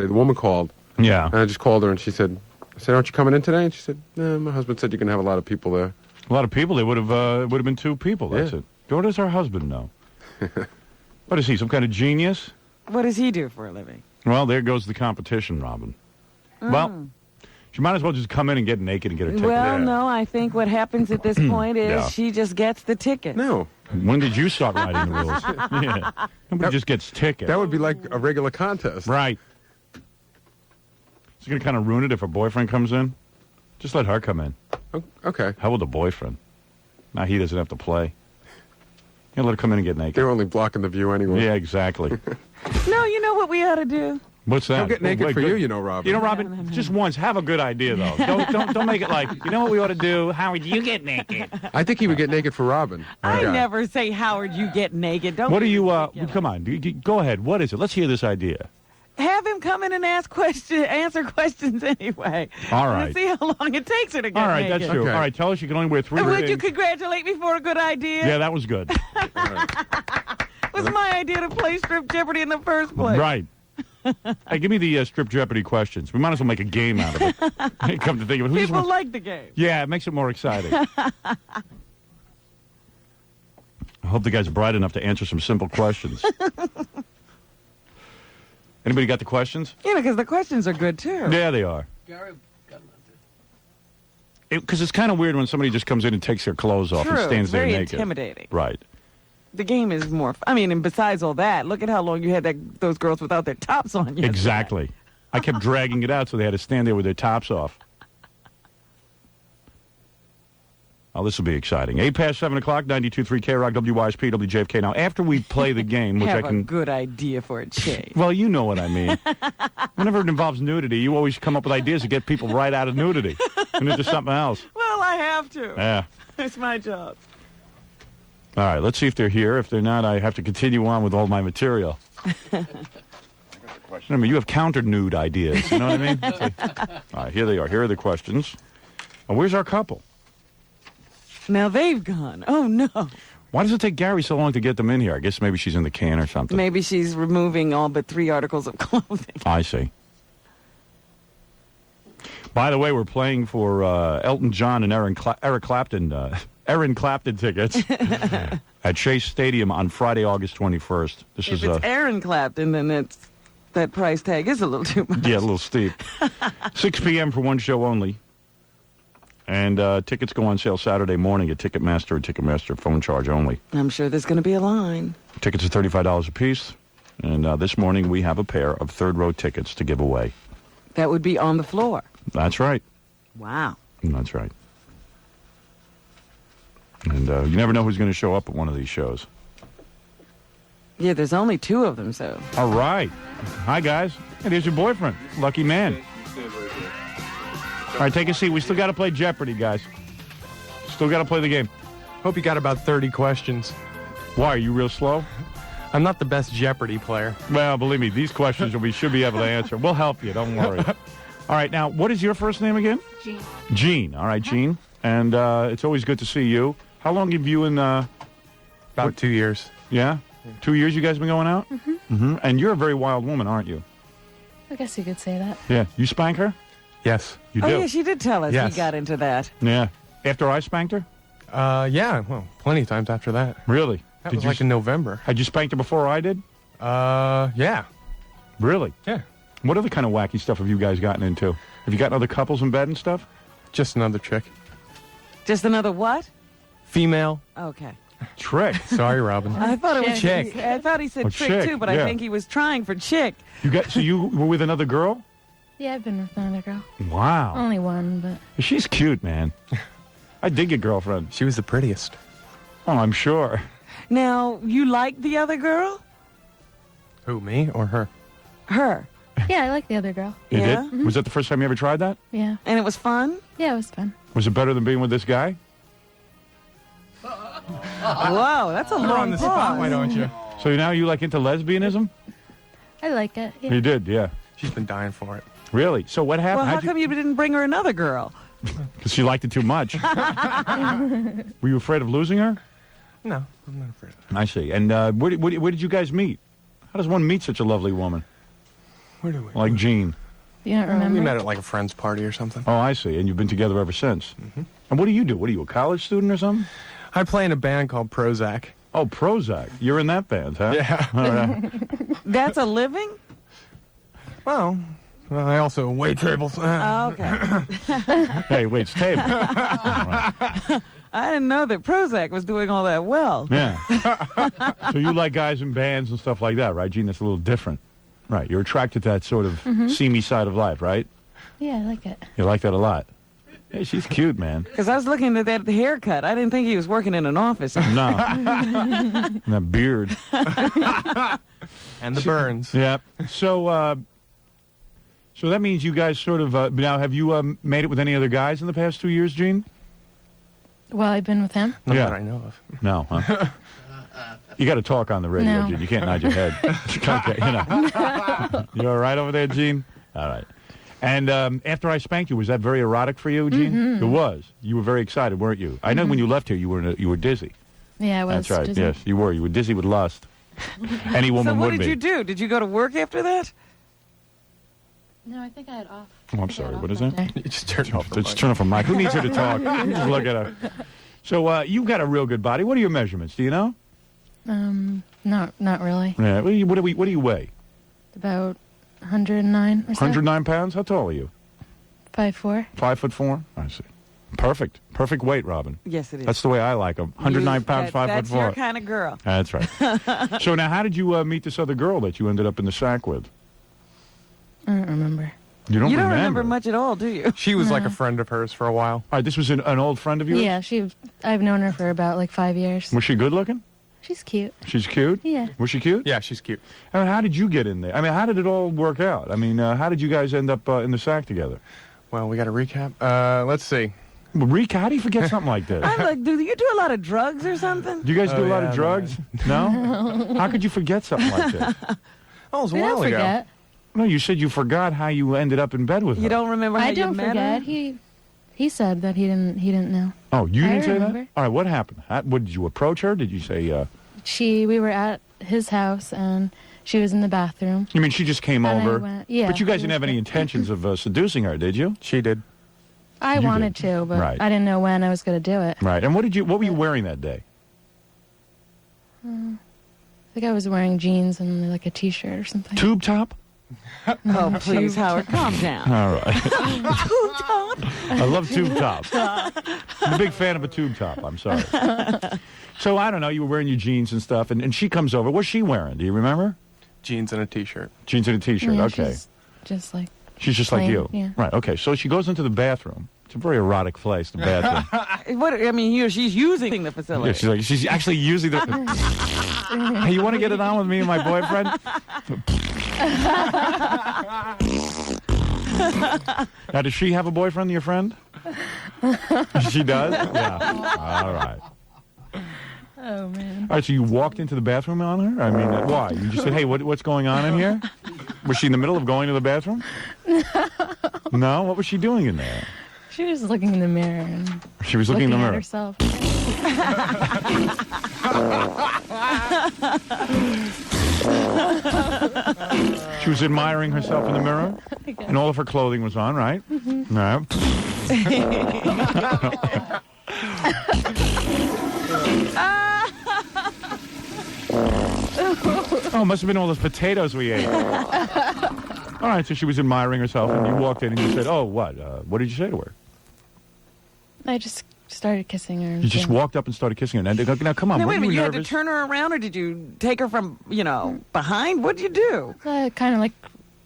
The woman called. Yeah. And I just called her, and I said, aren't you coming in today? And she said, no, my husband said you're going to have a lot of people there. A lot of people. They would have been 2 people. That's Yeah. it. What does her husband know? What is he, some kind of genius? What does he do for a living? Well, there goes the competition, Robin. Well, she might as well just come in and get naked and get her ticket. Well, no, I think what happens at this point is Yeah. she just gets the ticket. No. When did you start writing the rules? Yeah. Nobody just gets tickets. That would be like a regular contest. Right. Is it going to kind of ruin it if her boyfriend comes in? Just let her come in. Okay. How will the boyfriend? Now he doesn't have to play. Yeah, let her come in and get naked. They're only blocking the view anyway. Yeah, exactly. No, you know what we ought to do? What's that? Don't get naked Wait, for good. you, you know, Robin. You know, Robin, just once, have a good idea, though. Don't make it like, you know what we ought to do? Howard, you get naked. I think he would get naked for Robin. I Yeah. never say, Howard, you get naked. Don't What are be you, ridiculous. come on, go ahead. What is it? Let's hear this idea. Have him come in and answer questions anyway. All And right. see how long it takes her to get All right, naked. that's true. Okay. All right, tell us you can only wear 3 And would things. you congratulate me for a good idea? Yeah, that was good. It was my idea to play Strip Jeopardy in the first place. Right. Hey, give me the Strip Jeopardy questions. We might as well make a game out of it. Come to think of it. Who just People wants- like the game. Yeah, it makes it more exciting. I hope the guy's bright enough to answer some simple questions. Anybody got the questions? Yeah, because the questions are good, too. Yeah, they are. Because it's kind of weird when somebody just comes in and takes their clothes off and True. stands It's there very naked. intimidating. Right. The game is more... I mean, and besides all that, look at how long you had those girls without their tops on yesterday. Exactly. I kept dragging it out so they had to stand there with their tops off. Oh, this will be exciting. 8 past 7 o'clock, 92.3 K-Rock, WYSP, WJFK. Now, after we play the game, which Have I can... a good idea for a change. Well, you know what I mean. Whenever it involves nudity, you always come up with ideas to get people right out of nudity and into something else. Well, I have to. Yeah. It's my job. All right, let's see if they're here. If they're not, I have to continue on with all my material. Remember, you have counter-nude ideas. You know what I mean? All right, here they are. Here are the questions. Oh, where's our couple? Now they've gone. Oh, no. Why does it take Gary so long to get them in here? I guess maybe she's in the can or something. Maybe she's removing all but 3 articles of clothing. I see. By the way, we're playing for Elton John and Eric Clapton, Aaron Clapton tickets at Chase Stadium on Friday, August 21st. This If is it's Aaron Clapton, then that price tag is a little too much. yeah, a little steep. 6 p.m. for one show only. And tickets go on sale Saturday morning at Ticketmaster and Ticketmaster phone charge only. I'm sure there's going to be a line. Tickets are $35 a piece. And this morning we have a pair of third-row tickets to give away. That would be on the floor. That's right. Wow. That's right. And you never know who's going to show up at one of these shows. Yeah, there's only 2 of them, so. All right. Hi, guys. Hey, there's your boyfriend. Lucky man. All right, take a seat. We still got to play Jeopardy, guys. Still got to play the game. Hope you got about 30 questions. Why, are you real slow? I'm not the best Jeopardy player. Well, believe me, these questions we should be able to answer. We'll help you. Don't worry. All right, now, what is your first name again? Jean. Jean. All right, Jean. And it's always good to see you. How long have you and... About 2 years. Yeah? 2 years you guys been going out? Mm-hmm. And you're a very wild woman, aren't you? I guess you could say that. Yeah. You spank her? Yes. You Oh, do? yeah, she did tell us Yes. he got into that. Yeah. After I spanked her? Yeah, well, plenty of times after that. Really? That was like in November. Had you spanked her before I did? Yeah. Really? Yeah. What other kind of wacky stuff have you guys gotten into? Have you gotten other couples in bed and stuff? Just another chick. Just another what? Female. Okay. Trick. Sorry, Robin. I thought it was Chick. I thought he said Oh, trick chick, too, but yeah. I think he was trying for chick. So you were with another girl? Yeah, I've been with another girl. Wow. Only one, but She's cute, man. I dig your girlfriend. She was the prettiest. Oh, I'm sure. Now, you like the other girl? Who, me or her? Her. yeah, I like the other girl. You Yeah? did? Was that the first time you ever tried that? Yeah. And it was fun? Yeah, it was fun. Was it better than being with this guy? Whoa, that's a You're long on the spot, why pause. don't you? So now you like into lesbianism? I like it. Yeah. You did, yeah. She's been dying for it. Really? So what Well, happened? how come you didn't bring her another girl? Because she liked it too much. Were you afraid of losing her? No, I'm not afraid of I see. And where did you guys meet? How does one meet such a lovely woman? Where do we? Like Gene. You don't We remember? met at like a friend's party or something. Oh, I see. And you've been together ever since. And what do you do? What are you, a college student or something? I play in a band called Prozac. Oh, Prozac. You're in that band, huh? Yeah. All right. That's a living? Well, I also wait tables. Oh, okay. Hey, waits table. I didn't know that Prozac was doing all that well. Yeah. So you like guys in bands and stuff like that, right, Gene? That's a little different. Right. You're attracted to that sort of seamy side of life, right? Yeah, I like it. You like that a lot. Hey, she's cute, man. Because I was looking at that haircut. I didn't think he was working in an office. No. And that beard. And the Burns. Yeah. So, so that means you guys sort of now have you made it with any other guys in the past 2 years, Gene? Well, I've been with him. Not Yeah. that I know of. No, huh? You got to talk on the radio, No. Gene. You can't nod your head. Okay, you know. You all right over there, Gene? All right. And after I spanked you, was that very erotic for you, Gene? It was. You were very excited, weren't you? I know when you left here, you were dizzy. Yeah, I was. That's right. dizzy. Yes, you were. You were dizzy with lust. Any So woman what would did be. you do? Did you go to work after that? No, I think I had off. Oh, I'm I think I sorry. had What off is that that? day. You just turned off the Let's mic. turn off a mic. Who needs her to talk? Just look at her. So you've got a real good body. What are your measurements? Do you know? Not really. Yeah. What do you weigh? About 109 or so. 109 pounds? How tall are you? 5'4". 5'4"? I see. Perfect. Perfect weight, Robin. Yes, it is. That's the way I like them. 109 pounds, 5'4". That's your kind of girl. That's right. So now, how did you meet this other girl that you ended up in the sack with? I don't remember. You don't You don't remember? remember much at all, do you? She was like No. a friend of hers for a while. All right, this was an old friend of yours? Yeah, I've known her for about like 5 years. Was she good looking? She's cute. She's cute? Yeah. Was she cute? Yeah, she's cute. I mean, how did you get in there? I mean, how did it all work out? I mean, how did you guys end up in the sack together? Well, we got a recap. Let's see. Well, Rika, how do you forget something like this? I'm like, do you do a lot of drugs or something? Do you guys do a lot yeah, of drugs? No? How could you forget something like this? Oh, it was a I while don't ago. forget. No, you said you forgot how you ended up in bed with her. You don't remember how I you don't met forget. her? He said that he didn't know. Oh, you I didn't say that? remember. All right, what happened? What, did you approach her? Did you say, We were at his house and she was in the bathroom. you mean she just came And I over? went- yeah, But you guys she didn't have was any there. intentions of seducing her, did you? She did. I You wanted did. to, but Right. I didn't know when I was going to do it. Right. And what were you wearing that day? I think I was wearing jeans and like a t-shirt or something. Tube top? Oh, please, Howard, calm down. All right. I love tube tops. I'm a big fan of a tube top. I'm sorry. So, I don't know. You were wearing your jeans and stuff, and she comes over. What's she wearing? Do you remember? Jeans and a T-shirt. Jeans and a T-shirt. Yeah, Okay. she's just like She's just like plain, you. yeah. Right. Okay. So she goes into the bathroom. It's a very erotic place, the bathroom. What? I mean, she's using the facility. Yeah, she's actually using the... Hey, you want to get it on with me and my boyfriend? Now, does she have a boyfriend, your friend? She does? Yeah. All right. oh man. All right, so you walked into the bathroom on her? I mean, why? You just said, hey, what's going on in here? Was she in the middle of going to the bathroom? No? What was she doing in there? She was looking in the mirror and She was looking in the at mirror. herself. She was admiring herself in the mirror, and all of her clothing was on, right? No. Oh, it must have been all those potatoes we ate. All right, so she was admiring herself, and you walked in and you said, oh, what? What did you say to her? I just started kissing her. And You just walked up and started kissing her. Now come on, Now, were wait a you minute, you had nervous? to turn her around, or did you take her from, behind? What did you do? kind of like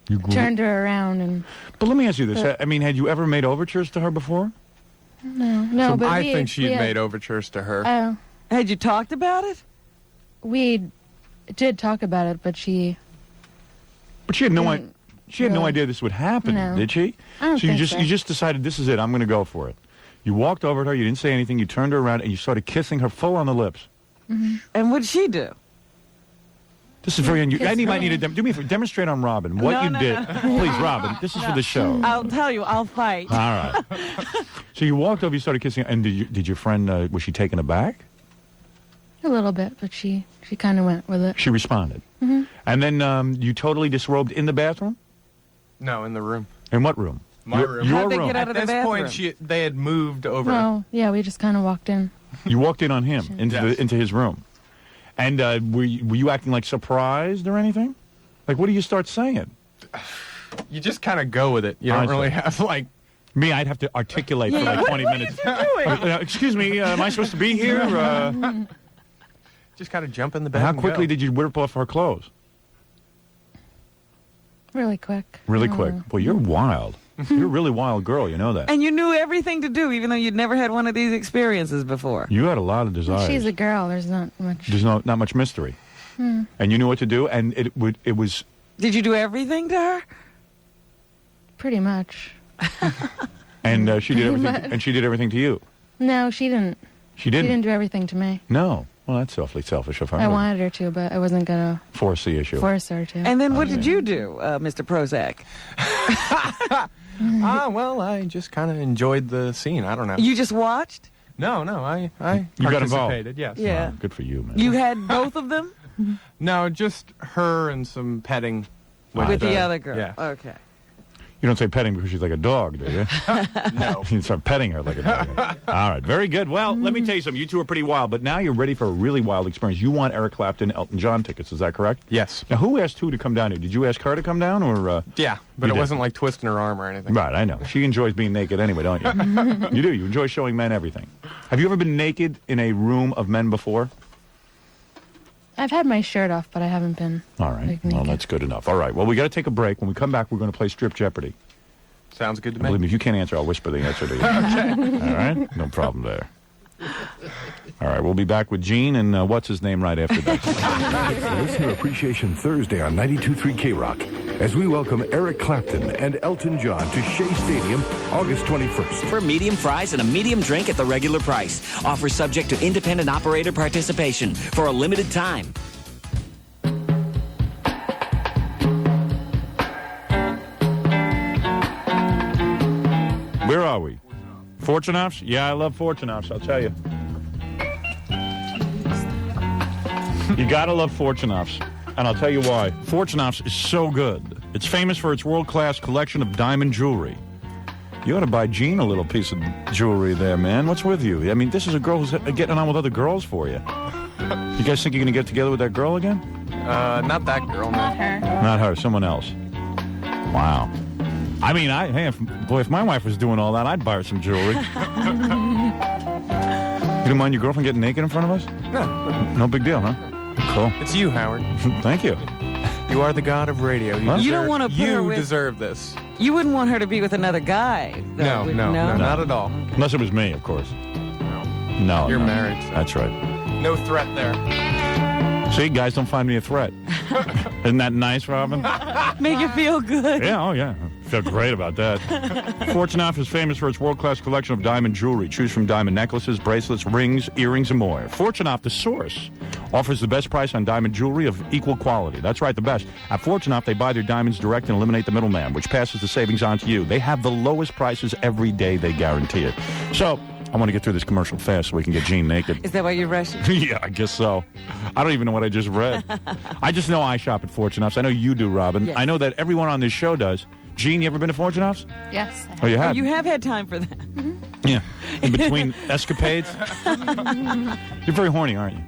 You grew- turned her around and But let me ask you this. I mean, had you ever made overtures to her before? no, but I think she had made overtures to her. Had you talked about it? We did talk about it, but she. But she had no Didn't She had no really. idea this would happen, No. did she? I don't So you think just so. you just decided this is it. I'm going to go for it. You walked over to her. You didn't say anything. You turned her around and you started kissing her full on the lips. And what did she do? This is very unusual. Kiss Anybody her. need to do me a favor, demonstrate on Robin what No, you no, did. no. Please, Robin. This is for the show. I'll tell you, I'll fight. All right. So you walked over. You started kissing her. And did your friend was she taken aback? A little bit, but she kind of went with it. She responded. And then you totally disrobed in the bathroom. No, in the room. In what room? My room. Your How'd they room. get out of At the this point, bathroom? they had moved over. No, yeah, we just kind of walked in. You walked in on him Yes. into his room, and were you acting like surprised or anything? Like, what do you start saying? You just kind of go with it. You I don't see. really have like. Me, I'd have to articulate for Yeah, like what 20 are minutes. you doing? Excuse me, am I supposed to be here? Just kind of jump in the bed. How and quickly go. did you rip off her clothes? Really quick. Really quick. Well, you're wild. You're a really wild girl. You know that. And you knew everything to do, even though you'd never had one of these experiences before. You had a lot of desires. She's a girl. There's not much. There's not much mystery. And you knew what to do, and it was. Did you do everything to her? Pretty much. And she did everything. much. And she did everything to you. No, she didn't. She She didn't. didn't do everything to me. No. Well, that's awfully selfish of her. I wanted her to, but I wasn't gonna Force the issue. force her to. And then what did you do, Mr. Prozac? Well, I just kind of enjoyed the scene. I don't know. You just watched? No, I You got involved. participated. Yes. Yeah. Oh, good for you, man. You had both of them No, just her and some petting with the other girl. Yeah. Okay. You don't say petting because she's like a dog, do you? No. You start petting her like a dog. All right, very good. Well, let me tell you something. You two are pretty wild, but now you're ready for a really wild experience. You want Eric Clapton, Elton John tickets. Is that correct? Yes. Now, who asked who to come down here? Did you ask her to come down, or? Yeah, but You it did. wasn't like twisting her arm or anything. Right, I know. She enjoys being naked anyway, don't you? You do. You enjoy showing men everything. Have you ever been naked in a room of men before? I've had my shirt off, but I haven't been. All right. Like Well, naked. that's good enough. All right. Well, we got to take a break. When we come back, we're going to play Strip Jeopardy. Sounds good to Believe me. me, if you can't answer, I'll whisper the answer to you. All right? No problem there. All right, we'll be back with Gene and what's his name right after that. Listener Appreciation Thursday on 92.3 K-Rock as we welcome Eric Clapton and Elton John to Shea Stadium August 21st. For medium fries and a medium drink at the regular price. Offer subject to independent operator participation for a limited time. Where are we? Fortunoffs? Yeah, I love Fortunoffs, I'll tell you. You gotta love Fortunoffs, and I'll tell you why. Fortunoffs is so good. It's famous for its world-class collection of diamond jewelry. You ought to buy Gene a little piece of jewelry there, man. What's with you? I mean, this is a girl who's getting on with other girls for you. You guys think you're gonna get together with that girl again? Not that girl, no. Not her, someone else. Wow. I mean, if my wife was doing all that, I'd buy her some jewelry. You don't mind your girlfriend getting naked in front of us? No, No big deal, huh? Cool. it's you, Howard. Thank you. You are the god of radio. Huh? You don't wanna put her You with- deserve this. You wouldn't want her to be with another guy. though, No, not at all. Unless it was me, of course. No. You're no. married, so. That's right. No threat there. See, guys don't find me a threat. Isn't that nice, Robin? Make you feel good. Yeah, oh yeah. I feel great about that. Fortunoff is famous for its world-class collection of diamond jewelry. Choose from diamond necklaces, bracelets, rings, earrings, and more. Fortunoff, the source, offers the best price on diamond jewelry of equal quality. That's right, the best. At Fortunoff, they buy their diamonds direct and eliminate the middleman, which passes the savings on to you. They have the lowest prices every day. They guarantee it. So, I want to get through this commercial fast so we can get Gene naked. Is that why you're rushing? Yeah, I guess so. I don't even know what I just read. I just know I shop at Fortunoffs. I know you do, Robin. Yes. I know that everyone on this show does. Gene, you ever been to Fortunoffs? Yes. Oh, you have? You have had time for that. Yeah. In between escapades? You're very horny, aren't you?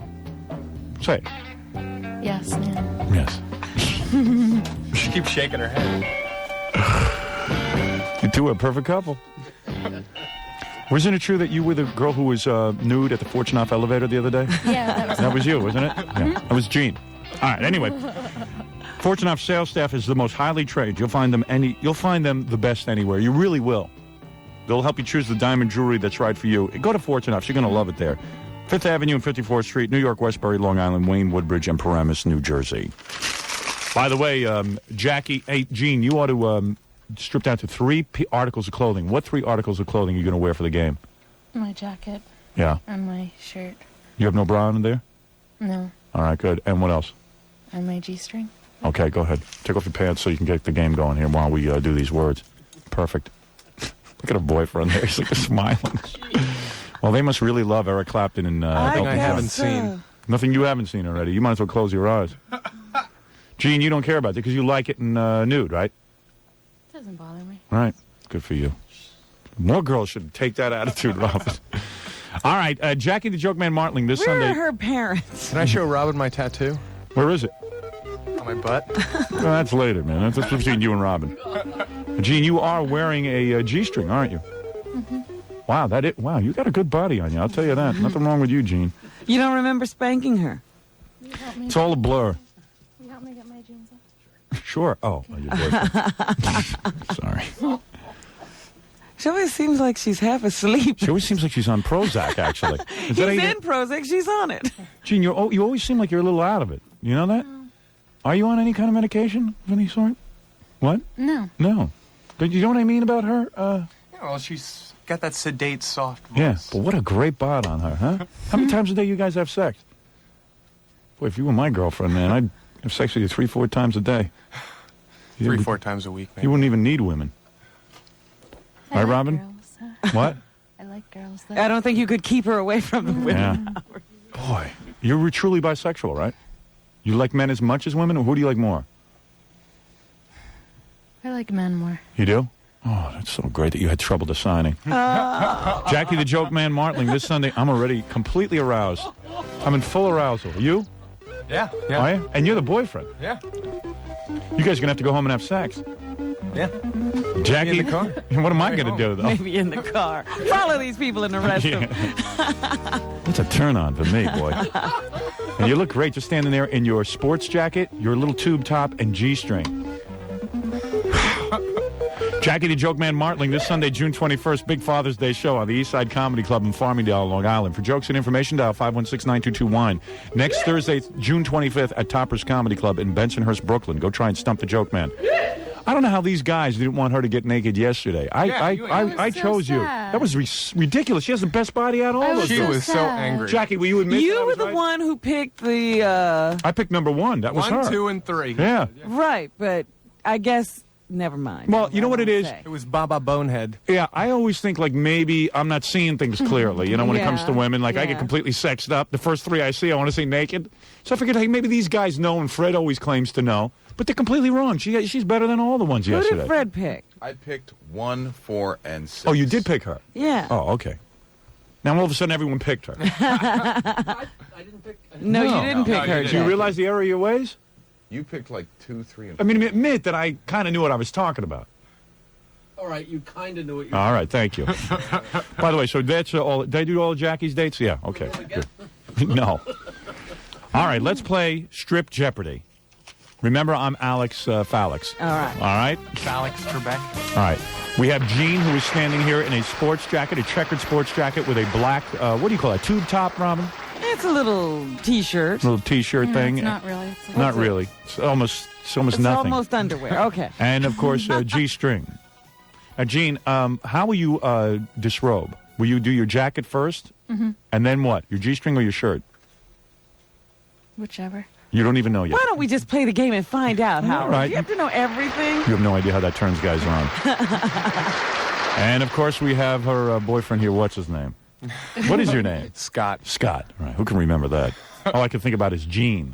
Say it. Yes, man. Yes. She keeps shaking her head. You two are a perfect couple. Wasn't it true that you were the girl who was nude at the Fortunoff elevator the other day? Yeah, that was. That was you, wasn't it? Yeah, that was Gene. All right. Anyway, Fortunoff sales staff is the most highly trained. You'll find them the best anywhere. You really will. They'll help you choose the diamond jewelry that's right for you. Go to Fortunoffs. You're going to love it there. 5th Avenue and 54th Street, New York, Westbury, Long Island, Wayne, Woodbridge, and Paramus, New Jersey. By the way, Jackie, hey, Gene, you ought to strip down to 3 articles of clothing. What 3 articles of clothing are you going to wear for the game? My jacket Yeah. and my shirt. You have no bra on there? No, All right, good. And what else? and my G-string. Okay, go ahead. Take off your pants so you can get the game going here while we do these words. Perfect. Look at her boyfriend there. He's like smiling. Well, they must really love Eric Clapton and Elton I John. haven't seen. Nothing you haven't seen already. You might as well close your eyes. Gene, you don't care about it because you like it in nude, right? doesn't bother me. Right. Good for you. More girls should take that attitude, Robin. All right, Jackie the Joke Man Martling this Where Sunday. are her parents? Can I show Robin my tattoo Where is it? on my butt? Well, that's later, man. That's between you and Robin. Gene, you are wearing a G-string, aren't you? Mm-hmm. Wow, wow, you got a good body on you. I'll tell you that. Nothing wrong with you, Gene. You don't remember spanking her? Will you help me? It's all a blur. Will you help me get my jeans off? Sure. Oh, your boyfriend. Sorry. She always seems like she's half asleep. She always seems like she's on Prozac, actually. Is He's that how you in Prozac. She's on it. Gene, you always seem like you're a little out of it. You know that? Are you on any kind of medication of any sort? What? No. No. But you know what I mean about her? Yeah, well, she's got that sedate, soft voice. Yeah, but what a great bod on her, huh? How many times a day you guys have sex? Boy, if you were my girlfriend, man, I'd have sex with you 3-4 times a day. 3-4 times a week, maybe. You wouldn't even need women. I Right, like Robin? Girls. What? I like girls. Though. I don't think you could keep her away from the women. Yeah. Boy, you're truly bisexual, right? You like men as much as women, or who do you like more? I like men more. You do? Oh, that's so great that you had trouble deciding. Jackie the Joke Man Martling this Sunday. I'm already completely aroused. I'm in full arousal. You? Yeah, Are you? And you're the boyfriend. yeah, You guys are going to have to go home and have sex. yeah. Jackie? In the car. What am I going to do, though? Maybe in the car. Follow these people and arrest them. That's a turn on for me, boy. And you look great just standing there in your sports jacket, your little tube top, and G-string. Jackie the Joke Man Martling this Sunday, June 21st, big Father's Day show on the East Side Comedy Club in Farmingdale, Long Island. For jokes and information, dial 516-922-WINE. Next Thursday, June 25th, at Topper's Comedy Club in Bensonhurst, Brooklyn. Go try and stump the Joke Man. I don't know how these guys didn't want her to get naked yesterday. I so chose you. sad. That was ridiculous. She has the best body out of all I of was us. She so was so sad. angry. Jackie, will you admit that I You were was the right? one who picked the, I picked number one. That was 1, her. 2, and 3. Yeah. right, but I guess, never mind. Well, you know what it is? It was Baba Bonehead. Yeah, I always think like maybe I'm not seeing things clearly, you know, when it comes to Yeah, women. Like I yeah. get completely sexed up. The first 3 I see, I want to see naked. So I figured, hey, maybe these guys know, and Fred always claims to know. But they're completely wrong. She's better than all the ones Who yesterday. did Fred pick? I picked 1, 4, and 6. Oh, you did pick her? Yeah. Oh, okay. Now all of a sudden everyone picked her. No, No. you didn't pick No, her. you Do you Jackie. realize the error of your ways? You picked like 2, 3, and I mean, admit that I kind of knew what I was talking about. All right, you kind of knew what you All right, thank you. By the way, so that's all. Did I do all of Jackie's dates? Yeah, okay. Good. No. All right, let's play Strip Jeopardy. Remember, I'm Alex Falix. All right. All right? Alex Trebek. All right. We have Gene, who is standing here in a sports jacket, a checkered sports jacket with a black, what do you call it, tube top, Robin? It's a little T-shirt. Little T-shirt No, thing. it's not really. It's Not really. It's almost It's nothing. almost underwear. Okay. And, of course, G-string. Gene, how will you disrobe? Will you do your jacket first? Mm-hmm. And then what? Your G-string or your shirt? whichever. You don't even know yet. Why don't we just play the game and find out, Howard? right. You have to know everything. You have no idea how that turns guys on. And, of course, we have her boyfriend here. What's his name? What is your name? Scott. Scott. Right. Who can remember that? All I can think about is Gene.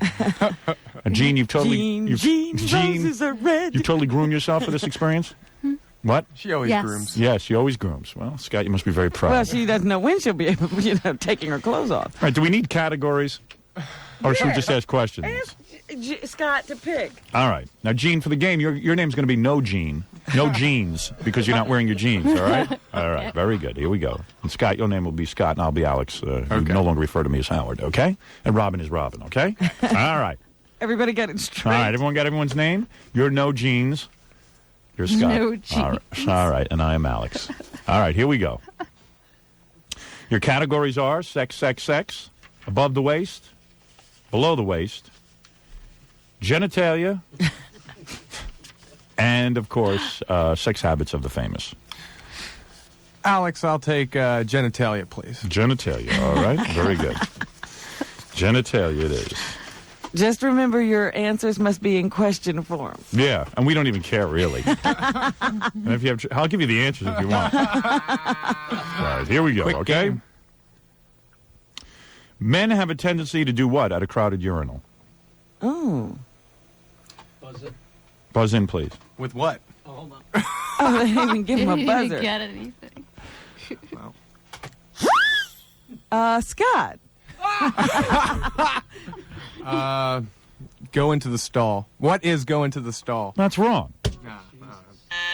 Gene, you've totally... Gene, roses are red. You totally groomed yourself for this experience? What? She always Yes. grooms. Yes, she always grooms. Well, Scott, you must be very proud. Well, she doesn't know when she'll be able, taking her clothes off. All right, do we need categories? Or should we just ask questions? Ask Scott to pick. All right. Now, Gene, for the game, your name's going to be No Gene. No jeans, because you're not wearing your jeans, all right? All right, very good. Here we go. And Scott, your name will be Scott, and I'll be Alex. You no longer refer to me as Howard, okay? And Robin is Robin, okay? All right. Everybody got it straight. All right, everyone got everyone's name? You're No Jeans. You're Scott. No Jeans. All right, and I am Alex. All right, here we go. Your categories are sex, sex, sex, above the waist, below the waist, genitalia, and, of course, sex habits of the famous. Alex, I'll take genitalia, please. Genitalia, all right? Very good. Genitalia it is. Just remember your answers must be in question form. Yeah, and we don't even care, really. And if you have, I'll give you the answers if you want. All right, here we go, Quick okay? game. Men have a tendency to do what at a crowded urinal? Oh. Buzz it. Buzz in, please. With what? Oh, hold on. Oh, they didn't even give him a Didn't even buzzer. get anything. Scott. Go into the stall. What is go into the stall? That's wrong.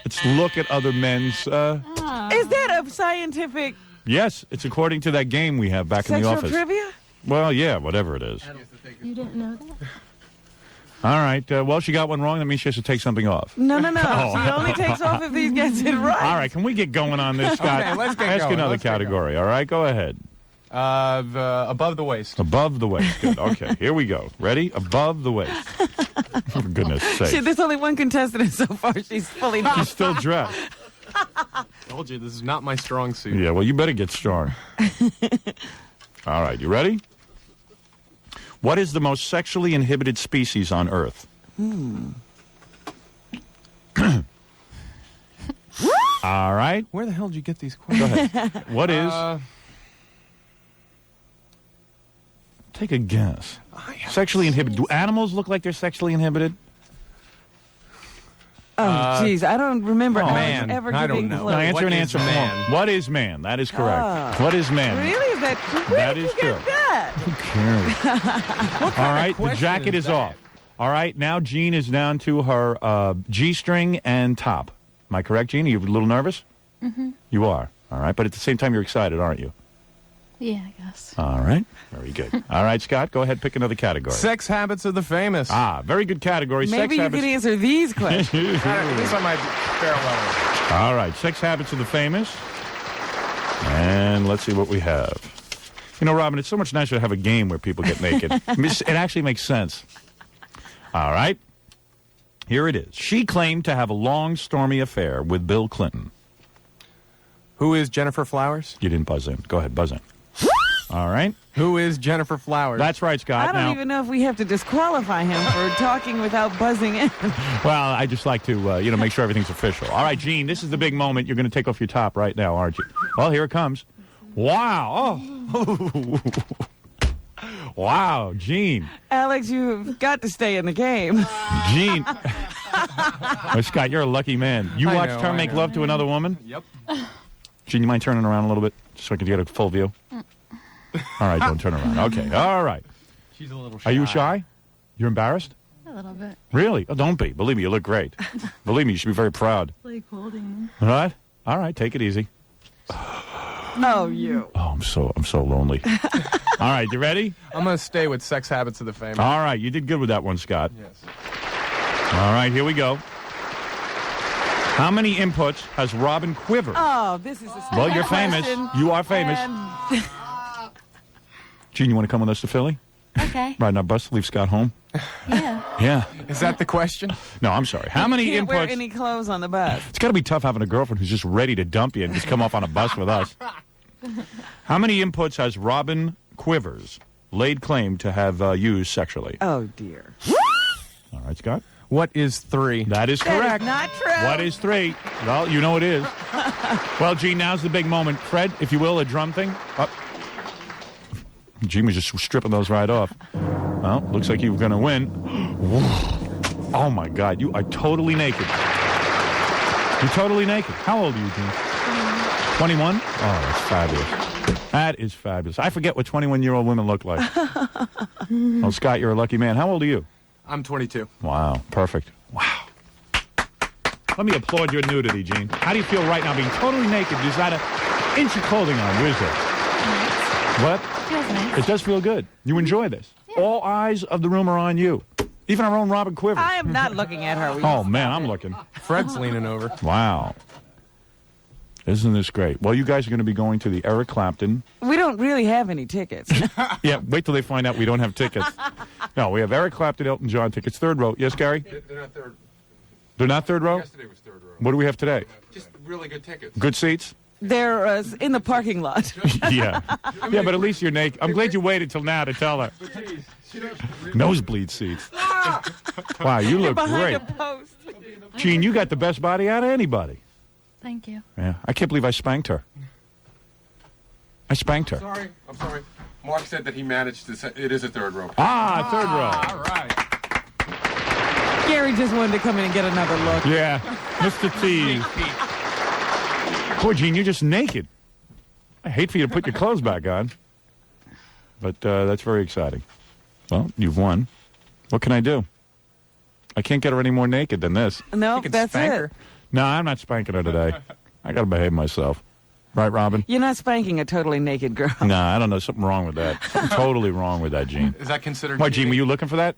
It's look at other men's. Is that a scientific Yes, it's according to that game we have back in the sexual office. trivia? Well, yeah, whatever it is. You didn't know that? All right. Well, she got one wrong. That means she has to take something off. No. Oh. She only takes off if he gets it right. All right. Can we get going on this, Scott? Okay, let's get Ask going. another Let's get category. All right. Go ahead. Above the waist. Above the waist. Good. Okay. Here we go. Ready? Above the waist. For goodness sake. Shit, there's only one contestant, and so far she's fully She's still dressed. Told you this is not my strong suit. Yeah. Well, you better get strong. All right. You ready? What is the most sexually inhibited species on Earth? All right. Where the hell did you get these questions? Go ahead. What is? Take a guess. Sexually inhibited. Do animals look like they're sexually inhibited? Oh, jeez, I don't remember Alex man. ever I giving don't know. clues. No, answer What and is answer man? form. What is man? That is correct. What is man? Really? Is that where That did is you get true. that? Who cares? All right, the question jacket is is off. All right, now Jean is down to her G-string and top. Am I correct, Jean? Are you a little nervous? Mm-hmm. You are. All right, but at the same time, you're excited, aren't you? Yeah, I guess. All right, very good. All right, Scott, go ahead, pick another category. Sex habits of the famous. Ah, very good category. Maybe sex you habits. could answer these questions. At least I might fare well. All right, sex habits of the famous. And let's see what we have. You know, Robin, it's so much nicer to have a game where people get naked. It actually makes sense. All right. Here it is. She claimed to have a long, stormy affair with Bill Clinton. Who is Jennifer Flowers? You didn't buzz in. Go ahead, buzz in. All right. Who is Jennifer Flowers? That's right, Scott. I don't Now, even know if we have to disqualify him for talking without buzzing in. well, I just like to, make sure everything's official. All right, Gene, this is the big moment. You're going to take off your top right now, aren't you? Well, here it comes. Wow. Oh. Wow, Gene. Alex, you've got to stay in the game. Gene. Oh, Scott, you're a lucky man. You I watched know, her I make know. love to another woman? Yep. Gene, you mind turning around a little bit so I can get a full view? All right, don't turn around. Okay, all right. She's a little shy. Are you shy? You're embarrassed? A little bit. Really? Oh, don't be. Believe me, you look great. Believe me, you should be very proud. Like holding him. All right? All right, take it easy. Oh, you. Oh, I'm so lonely. All right, you ready? I'm going to stay with sex habits of the famous. All right, you did good with that one, Scott. Yes. All right, here we go. How many inputs has Robin Quivers? Oh, this is a stupid Well, you're famous. question. You are famous. And Gene, you want to come with us to Philly? Okay. Ride in our bus, leave Scott home? Yeah. Yeah. Is that the question? No, I'm sorry. How many can't wear inputs? any clothes on the bus. It's got to be tough having a girlfriend who's just ready to dump you and just come off on a bus with us. How many inputs has Robin Quivers laid claim to have used sexually? Oh, dear. All right, Scott. What is 3? That is That correct. is not true. What is 3? Well, you know it is. Well, Gene, now's the big moment. Fred, if you will, a drum thing. Up. Gene was just stripping those right off. Well, looks like you're going to win. Oh, my God. You are totally naked. You're totally naked. How old are you, Gene? 21? Oh, that's fabulous. That is fabulous. I forget what 21-year-old women look like. Oh, Scott, you're a lucky man. How old are you? I'm 22. Wow, perfect. Wow. Let me applaud your nudity, Gene. How do you feel right now being totally naked? There's not an inch of clothing on. Where's that? What? Feels nice. It does feel good. You enjoy this. All eyes of the room are on you. Even our own Robin Quivers. I am not looking at her. Oh, man, I'm looking. Fred's leaning over. Wow. Isn't this great? Well, you guys are going to be going to the Eric Clapton. We don't really have any tickets. Yeah, wait till they find out we don't have tickets. No, we have Eric Clapton, Elton John tickets. Third row. Yes, Gary? They're not third. They're not third row? Yesterday was third row. What do we have today? Just really good tickets. Good seats? They're in the parking lot. Yeah. Yeah, but at least you're naked. I'm glad you waited till now to tell her. Nosebleed seats. Wow, you look Behind great. a post. Gene, you got the best body out of anybody. Thank you. Yeah, I can't believe I spanked her. I spanked her. Sorry, I'm sorry. Mark said that he managed to say it is a third row. Ah, third row. All right. Gary just wanted to come in and get another look. Yeah, Mr. T. Boy, Gene, you're just naked. I hate for you to put your clothes back on. But that's very exciting. Well, you've won. What can I do? I can't get her any more naked than this. No, You can that's spank it. her. No, I'm not spanking her today. I got to behave myself. Right, Robin? You're not spanking a totally naked girl. No, I don't know. Something wrong with that. Something totally wrong with that, Gene. Is that considered Why, Gene, cheating? were you looking for that?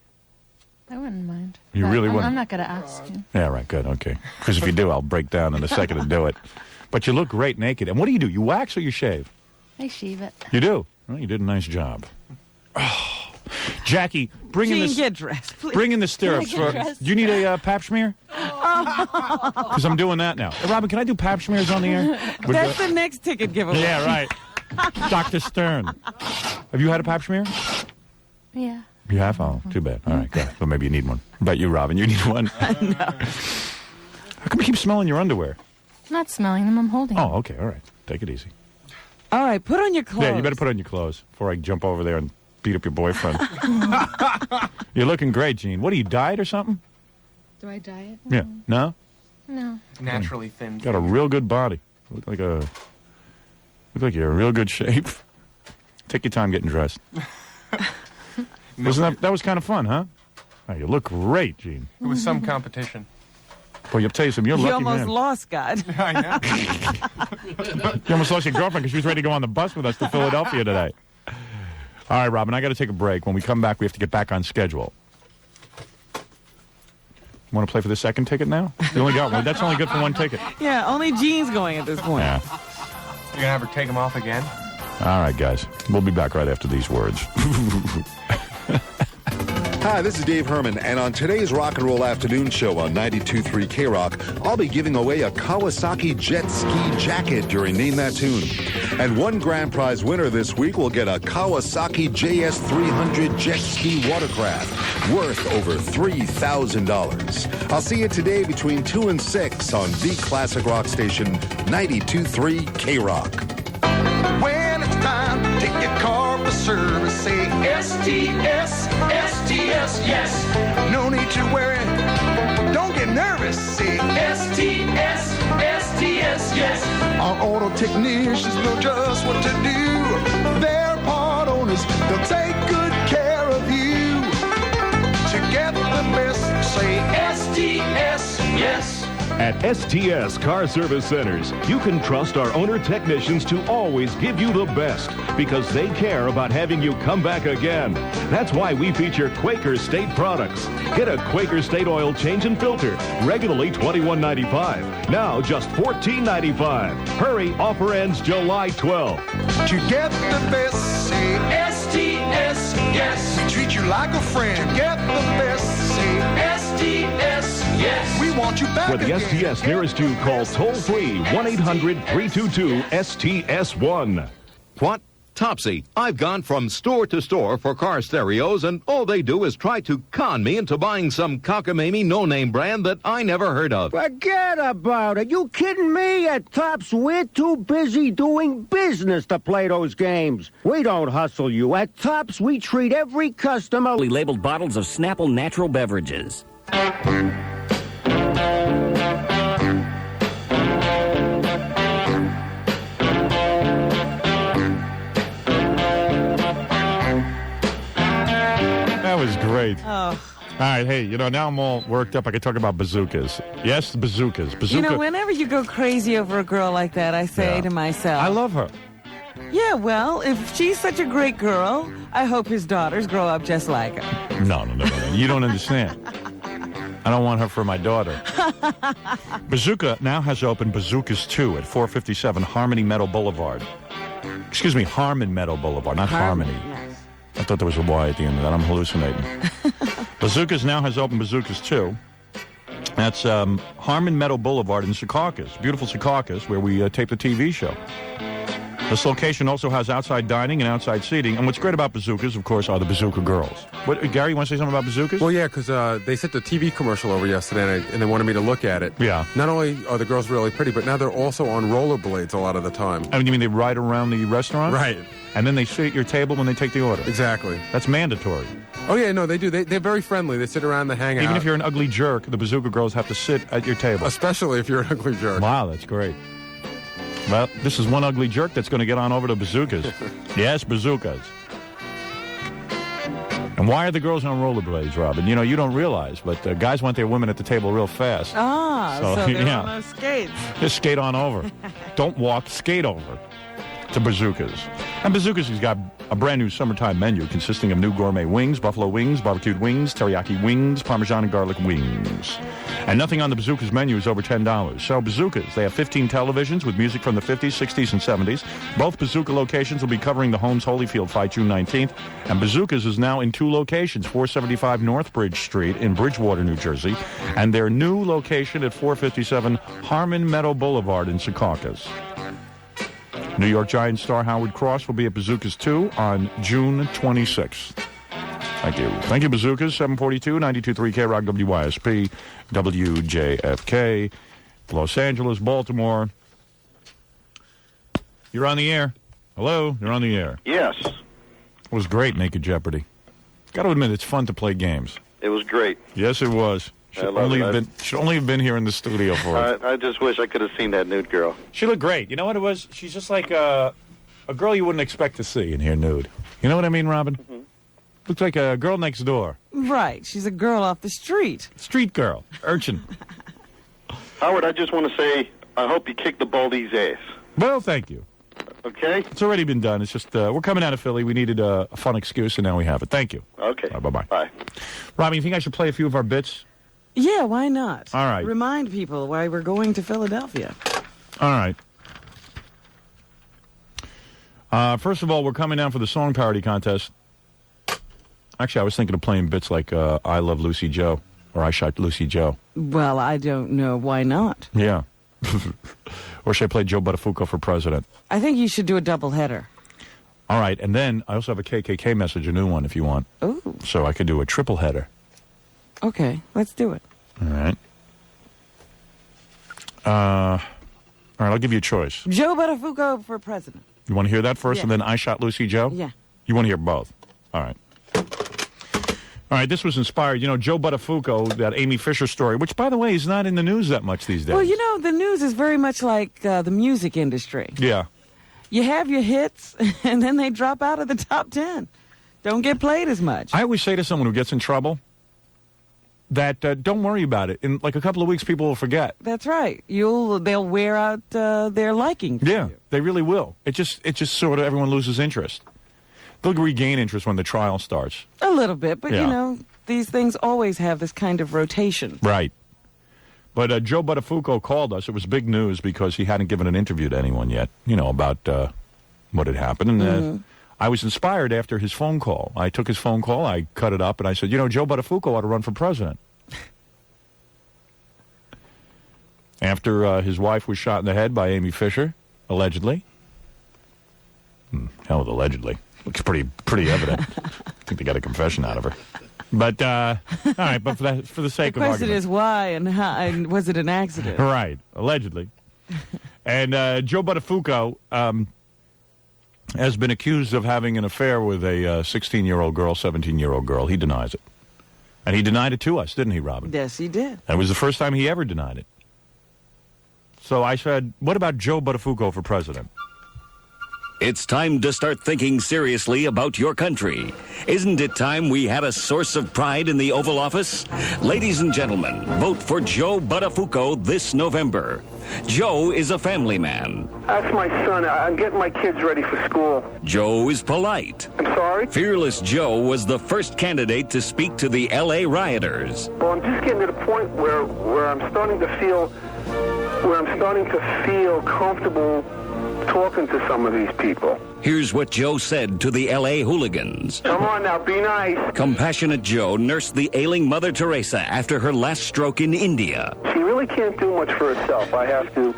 I wouldn't mind. You But really wouldn't? I'm not going to ask you. Yeah, right, good, okay. Because if you do, I'll break down in a second and do it. But you look great naked. And what do? You wax or you shave? I shave it. You do? Well, you did a nice job. Oh. Jackie, bring in Gene, the get dressed, please. bring in the stirrups. Can I get dressed? Do you need a pap smear? Because I'm doing that now. Hey, Robin, can I do pap smears on the air? With That's the next ticket giveaway. yeah, right. Dr. Stern. Have you had a pap smear? Yeah. You have? Oh, too bad. All right, good. Well, maybe you need one. What about you, Robin? You need one? No. How come you keep smelling your underwear? I'm not smelling them. I'm holding them. Oh, okay. All right. Take it easy. All right, put on your clothes. Yeah, you better put on your clothes before I jump over there and beat up your boyfriend. You're looking great, Gene. What, are you diet or something? Do I diet? Yeah. No? No. Naturally thin. Got a real good body. Look like you're in real good shape. Take your time getting dressed. Wasn't that was kind of fun, huh? Oh, you look great, Gene. It was some competition. Boy, you'll tell you something. You're a You lucky almost man. lost, Scott. I know. You almost lost your girlfriend because she was ready to go on the bus with us to Philadelphia today. All right, Robin, I got to take a break. When we come back, we have to get back on schedule. Want to play for the second ticket now? You only got one. That's only good for one ticket. Yeah, only Gene's going at this point. Yeah. You're going to have her take him off again? All right, guys. We'll be back right after these words. Hi, this is Dave Herman, and on today's Rock and Roll Afternoon Show on 92.3 K-Rock, I'll be giving away a Kawasaki jet ski jacket during Name That Tune. And one grand prize winner this week will get a Kawasaki JS300 jet ski watercraft worth over $3,000. I'll see you today between 2 and 6 on the classic rock station 92.3 K-Rock. When it's time to take your car for service, say STS, STS, yes. No need to worry, don't get nervous, say STS, STS, yes. Our auto technicians know just what to do. They're part owners, they'll take good care of you. To get the best, say STS, yes. At STS Car Service Centers, you can trust our owner technicians to always give you the best because they care about having you come back again. That's why we feature Quaker State products. Get a Quaker State oil change and filter, regularly $21.95. Now just $14.95. Hurry, offer ends July 12th. To get the best, say STS, yes. We treat you like a friend. To get the best, say STS, yes. We want you back For the again. STS nearest you, call toll-free 1-800-322-STS1. What? Topsy. I've gone from store to store for car stereos, and all they do is try to con me into buying some cockamamie no-name brand that I never heard of. Forget about it. You kidding me? At Tops, we're too busy doing business to play those games. We don't hustle you. At Tops, we treat every customer... Labeled bottles of Snapple natural beverages. That was great. Oh. All right, hey, now I'm all worked up. I could talk about bazookas. Yes, bazookas. Bazooka. Whenever you go crazy over a girl like that, I say to myself, I love her. yeah, well, if she's such a great girl, I hope his daughters grow up just like her. No. You don't understand. I don't want her for my daughter. Bazooka now has opened Bazookas 2 at 457 Harmony Meadow Boulevard. Excuse me, Harmon Meadow Boulevard, not Harmony. Yes. I thought there was a Y at the end of that. I'm hallucinating. Bazookas now has opened Bazookas 2. That's Harmon Meadow Boulevard in Secaucus, beautiful Secaucus, where we tape the TV show. This location also has outside dining and outside seating. And what's great about Bazookas, of course, are the Bazooka girls. Gary, you want to say something about Bazookas? Well, yeah, because they sent the TV commercial over yesterday, and they wanted me to look at it. Yeah. Not only are the girls really pretty, but now they're also on rollerblades a lot of the time. I mean, you mean they ride around the restaurant? Right. And then they sit at your table when they take the order? Exactly. That's mandatory. Oh, yeah, no, they do. They're very friendly. They sit around, they hang out. Even if you're an ugly jerk, the Bazooka girls have to sit at your table. Especially if you're an ugly jerk. Wow, that's great. Well, this is one ugly jerk that's going to get on over to Bazookas. Yes, Bazookas. And why are the girls on rollerblades, Robin? You know, you don't realize, but guys want their women at the table real fast. So they're on those skates. Just skate on over. Don't walk, skate over to Bazookas. And Bazookas has got a brand new summertime menu consisting of new gourmet wings, buffalo wings, barbecued wings, teriyaki wings, Parmesan and garlic wings. And nothing on the Bazookas menu is over $10. So Bazookas, they have 15 televisions with music from the 50s, 60s, and 70s. Both Bazooka locations will be covering the Holmes Holyfield fight June 19th. And Bazookas is now in 2 locations, 475 North Bridge Street in Bridgewater, New Jersey, and their new location at 457 Harmon Meadow Boulevard in Secaucus. New York Giants star Howard Cross will be at Bazookas 2 on June 26th. Thank you. Thank you, Bazookas. 742, 92.3 K-Rock, WYSP, WJFK, Los Angeles, Baltimore. You're on the air. Hello? You're on the air. Yes. It was great, Naked Jeopardy. Got to admit, it's fun to play games. It was great. Yes, it was. Should only have been here in the studio for it. I just wish I could have seen that nude girl. She looked great. You know what it was? She's just like a girl you wouldn't expect to see in here nude. You know what I mean, Robin? Mm-hmm. Looks like a girl next door. Right. She's a girl off the street. Street girl. Urchin. Howard, I just want to say, I hope you kick the Baldy's ass. Well, thank you. Okay? It's already been done. It's just, we're coming out of Philly. We needed a fun excuse, and now we have it. Thank you. Okay. Bye-bye. Bye. Robin, you think I should play a few of our bits? Yeah, why not? All right. Remind people why we're going to Philadelphia. All right. First of all, we're coming down for the song parody contest. Actually, I was thinking of playing bits like I Love Lucy Joe or I Shot Lucy Joe. Well, I don't know. Why not? Yeah. Or should I play Joe Buttafuoco for president? I think you should do a doubleheader. All right. And then I also have a KKK message, a new one, if you want. Ooh. So I could do a triple header. Okay, let's do it. All right. All right, I'll give you a choice. Joe Buttafuoco for president. You want to hear that first, Yeah. and then I Shot Lucy Joe? Yeah. You want to hear both? All right. All right, this was inspired. You know, Joe Buttafuoco, that Amy Fisher story, which, by the way, is not in the news that much these days. Well, you know, the news is very much like the music industry. Yeah. You have your hits, and then they drop out of the top 10. Don't get played as much. I always say to someone who gets in trouble that don't worry about it. In like a couple of weeks, people will forget. That's right. They'll wear out their liking. Yeah, they really will. It just sort of everyone loses interest. They'll regain interest when the trial starts. A little bit, but Yeah. you know, these things always have this kind of rotation. Right. But Joe Buttafuoco called us. It was big news because he hadn't given an interview to anyone yet, you know, about what had happened. And I was inspired after his phone call. I took his phone call, I cut it up, and I said, you know, Joe Buttafuoco ought to run for president. After his wife was shot in the head by Amy Fisher, allegedly. Hell with allegedly. Looks pretty evident. I think they got a confession out of her. But, all right, but for the sake The of question argument. is why and how, and was it an accident? Right, allegedly. And Joe Buttafuoco has been accused of having an affair with a 16-year-old girl, 17-year-old girl. He denies it. And he denied it to us, didn't he, Robin? Yes, he did. And it was the first time he ever denied it. So I said, what about Joe Buttafuoco for president? It's time to start thinking seriously about your country. Isn't it time we had a source of pride in the Oval Office? Ladies and gentlemen, vote for Joe Buttafuoco this November. Joe is a family man. That's my son. I'm getting my kids ready for school. Joe is polite. I'm sorry? Fearless Joe was the first candidate to speak to the L.A. rioters. Well, I'm just getting to the point where I'm starting to feel comfortable talking to some of these people. Here's what Joe said to the L.A. hooligans. Come on now, be nice. Compassionate Joe nursed the ailing Mother Teresa after her last stroke in India. She really can't do much for herself. I have to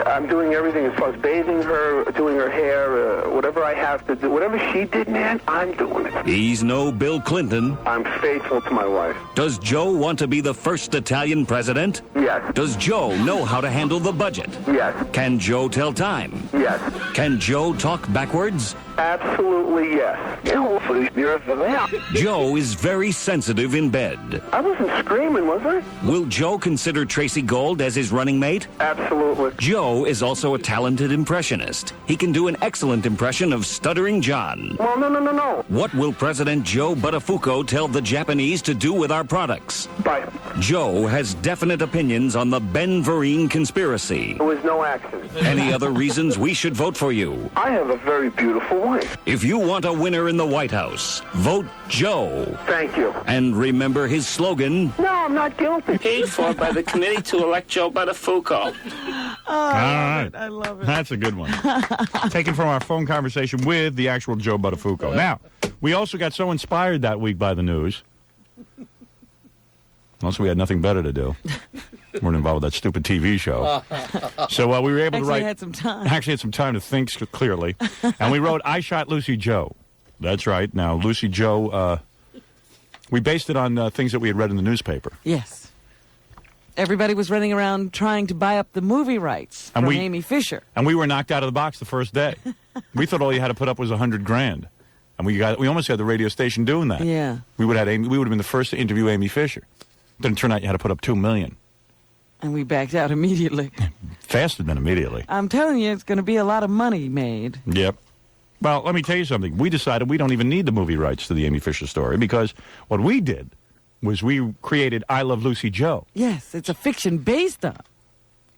I'm doing everything as far as bathing her, doing her hair, whatever I have to do. Whatever she did, man, I'm doing it. He's no Bill Clinton. I'm faithful to my wife. Does Joe want to be the first Italian president? Yes. Does Joe know how to handle the budget? Yes. Can Joe tell time? Yes. Can Joe talk backwards? Absolutely yes. Joe is very sensitive in bed. I wasn't screaming, was I? Will Joe consider Tracy Gold as his running mate? Absolutely. Joe is also a talented impressionist. He can do an excellent impression of Stuttering John. Well, no. What will President Joe Buttafuoco tell the Japanese to do with our products? Bye. Joe has definite opinions on the Ben Vereen conspiracy. There was no accident. Any other reasons we should vote for you? I have a very beautiful wife. If you want a winner in the White House, vote Joe. Thank you. And remember his slogan. No, I'm not guilty. Paid for by the committee to elect Joe Buttafuoco. All right. I love it. That's a good one. Taken from our phone conversation with the actual Joe Buttafuoco. Now, we also got so inspired that week by the news. Also, we had nothing better to do. Weren't involved with that stupid TV show. So we were able to write. Had some time. Actually had some time to think clearly. And we wrote, I Shot Lucy Joe. That's right. Now, Lucy Joe, we based it on things that we had read in the newspaper. Yes. Everybody was running around trying to buy up the movie rights from Amy Fisher. And we were knocked out of the box the first day. We thought all you had to put up was $100,000. And we almost had the radio station doing that. Yeah. We would have been the first to interview Amy Fisher. Then it turned out you had to put up $2 million. And we backed out immediately. Faster than immediately. I'm telling you, it's going to be a lot of money made. Yep. Well, let me tell you something. We decided we don't even need the movie rights to the Amy Fisher story because what we did was we created I Love Lucy Joe. Yes, it's a fiction based on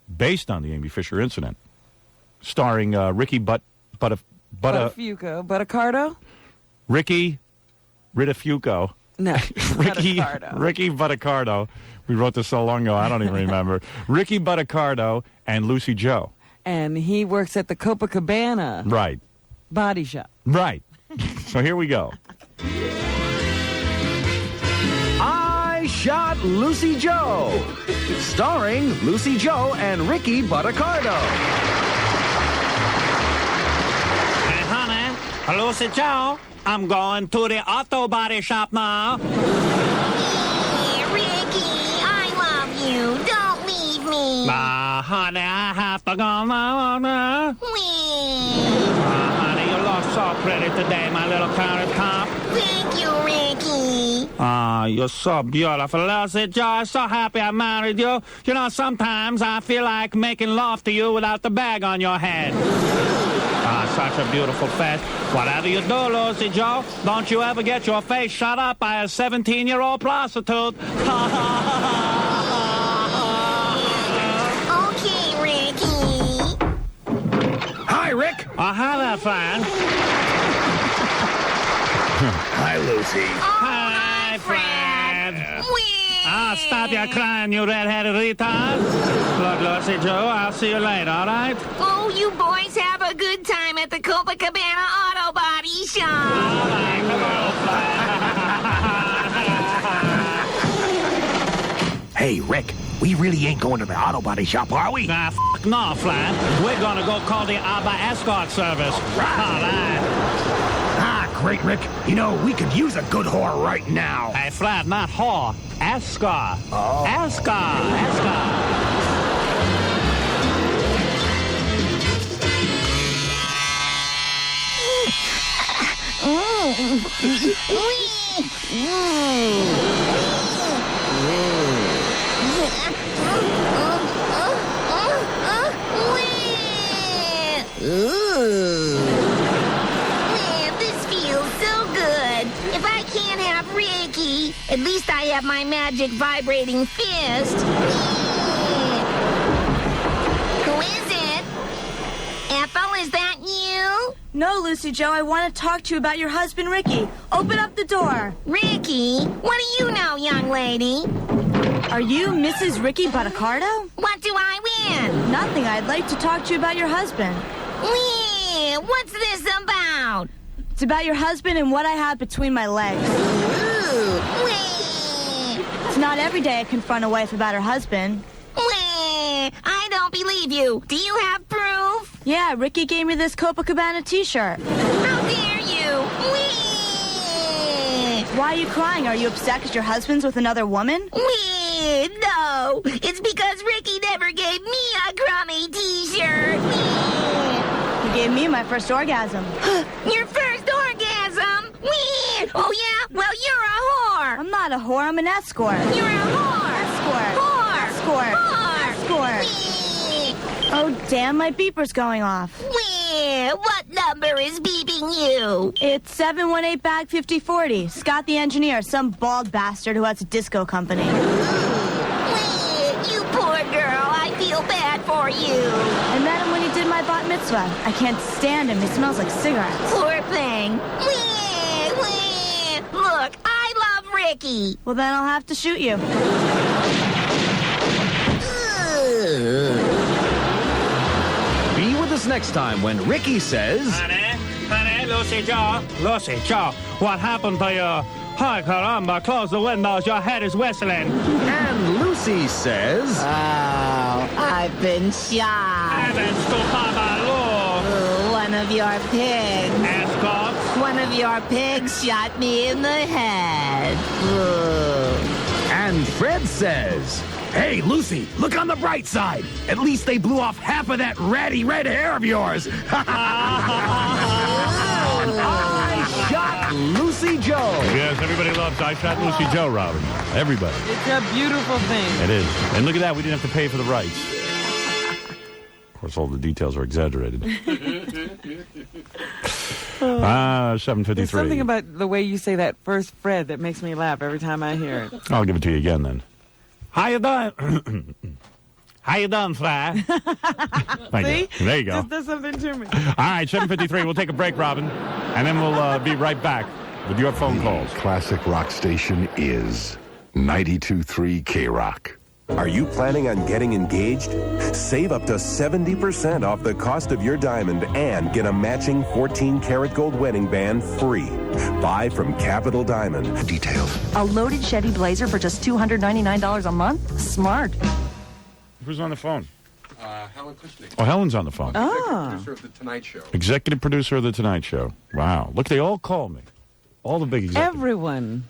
the Amy Fisher incident. Starring Ricky Buttafuoco. Ricky Buttafuoco. No, Ricky Buttacardo. We wrote this so long ago, I don't even remember. Ricky Buttacardo and Lucy Joe. And he works at the Copacabana Right. body shop. Right. So here we go. I Shot Lucy Joe. Starring Lucy Joe and Ricky Buttacardo. Hey, honey, Lucy Joe, I'm going to the auto body shop now. Don't leave me. Honey, I have to go now. Honey, you look so pretty today, my little carrot top. Thank you, Ricky. You're so beautiful, Lucy Joe. I'm so happy I married you. You know, sometimes I feel like making love to you without the bag on your head. Such a beautiful face. Whatever you do, Lucy Joe, don't you ever get your face shut up by a 17-year-old prostitute. Hi, Rick. Hi there, friend. Hi, Lucy. Hi, friend. Stop your crying, you red-headed retard. Look, Lucy Joe, I'll see you later, all right? Oh, you boys have a good time at the Copacabana Auto Body Shop. All right, come on, friend. Hey, Rick. We really ain't going to the auto body shop, are we? Nah, no, Flat. We're gonna go call the ABBA escort service. All right. Ah, great, Rick. You know, we could use a good whore right now. Hey, Flat, not whore. Escort. Oh. Escort. Man, this feels so good. If I can't have Ricky, at least I have my magic vibrating fist. Who is it? Ethel, is that you? No, Lucy Joe, I want to talk to you about your husband, Ricky. Open up the door. Ricky? What do you know, young lady? Are you Mrs. Ricky Buttacardo? What do I win? Nothing. I'd like to talk to you about your husband. What's this about? It's about your husband and what I have between my legs. It's not every day I confront a wife about her husband. I don't believe you. Do you have proof? Yeah, Ricky gave me this Copacabana t-shirt. How dare you? Whee! Why are you crying? Are you upset because your husband's with another woman? Whee! No, it's because Ricky never gave me a crummy t-shirt. Whee! He gave me my first orgasm. Your first orgasm? Whee! Oh, yeah? Well, you're a whore. I'm not a whore. I'm an escort. You're a whore. Escort. Whore. Escort. Whore. Escort. Whee! Oh, damn, my beeper's going off. Whee! What number is beeping you? It's 718-BAG-5040. Scott the engineer, some bald bastard who has a disco company. Whee! You poor girl. I feel bad for you. I met him when he did my bat mitzvah. I can't stand him. He smells like cigarettes. Poor thing. Whee! Whee! Look, I love Ricky. Well, then I'll have to shoot you. Be with us next time when Ricky says... Honey, Lucy Joe, what happened to you? Hi, caramba, close the windows, your head is whistling. And Lucy says... Oh, I've been shot. One of your pigs. Escorts. One of your pigs shot me in the head. And Fred says... Hey, Lucy, look on the bright side. At least they blew off half of that ratty red hair of yours. I shot Lucy Joe. Yes, everybody loves I Shot Lucy Joe, Robin. Everybody. It's a beautiful thing. It is. And look at that. We didn't have to pay for the rights. Of course, all the details are exaggerated. 7:53. There's something about the way you say that first Fred that makes me laugh every time I hear it. I'll give it to you again, then. How you doing? How you doing, Fly? Thank you. There you go. Just does something to me. All right, 7:53. We'll take a break, Robin, and then we'll be right back with your phone calls. Classic rock station is 92.3 K-Rock. Are you planning on getting engaged? Save up to 70% off the cost of your diamond and get a matching 14-karat gold wedding band free. Buy from Capital Diamond. Details. A loaded Chevy Blazer for just $299 a month? Smart. Who's on the phone? Helen Kushnick. Oh, Helen's on the phone. Producer of The Tonight Show. Executive producer of The Tonight Show. Wow. Look, they all call me. All the big executives. Everyone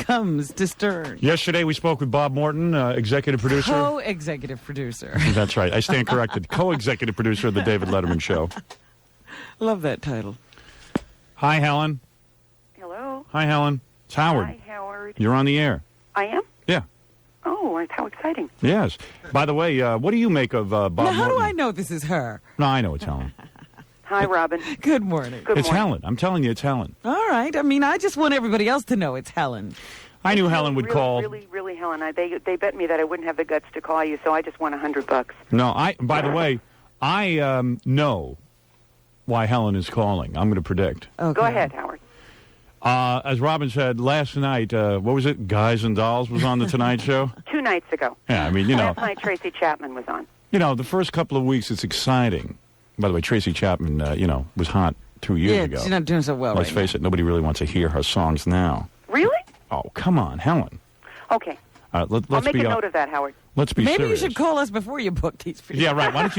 comes to Stern. Yesterday, we spoke with Bob Morton, executive producer. Co-executive producer. That's right. I stand corrected. Co-executive producer of The David Letterman Show. Love that title. Hi, Helen. Hello. Hi, Helen. It's Howard. Hi, Howard. You're on the air. I am? Yeah. Oh, how exciting. Yes. By the way, what do you make of Bob Now, Morton? how do I know this is her? No, I know it's Helen. Hi, Robin. Good morning. It's Helen. I'm telling you, it's Helen. All right. I mean, I just want everybody else to know it's Helen. I knew Helen would call. Really, Helen. They bet me that I wouldn't have the guts to call you, so I just won $100. No, by the way, I know why Helen is calling. I'm going to predict. Okay. Go ahead, Howard. As Robin said, last night, what was it? Guys and Dolls was on The Tonight Show? 2 nights ago. Yeah, I mean, you know. Last night, Tracy Chapman was on. You know, the first couple of weeks, it's exciting. By the way, Tracy Chapman, was hot 2 years ago. She's not doing so well Let's right face it, nobody really wants to hear her songs now. Really? Oh, come on, Helen. Okay. Let's I'll make be a note of that, Howard. Let's be Maybe serious. you should call us before you book these people. Yeah, right. Why don't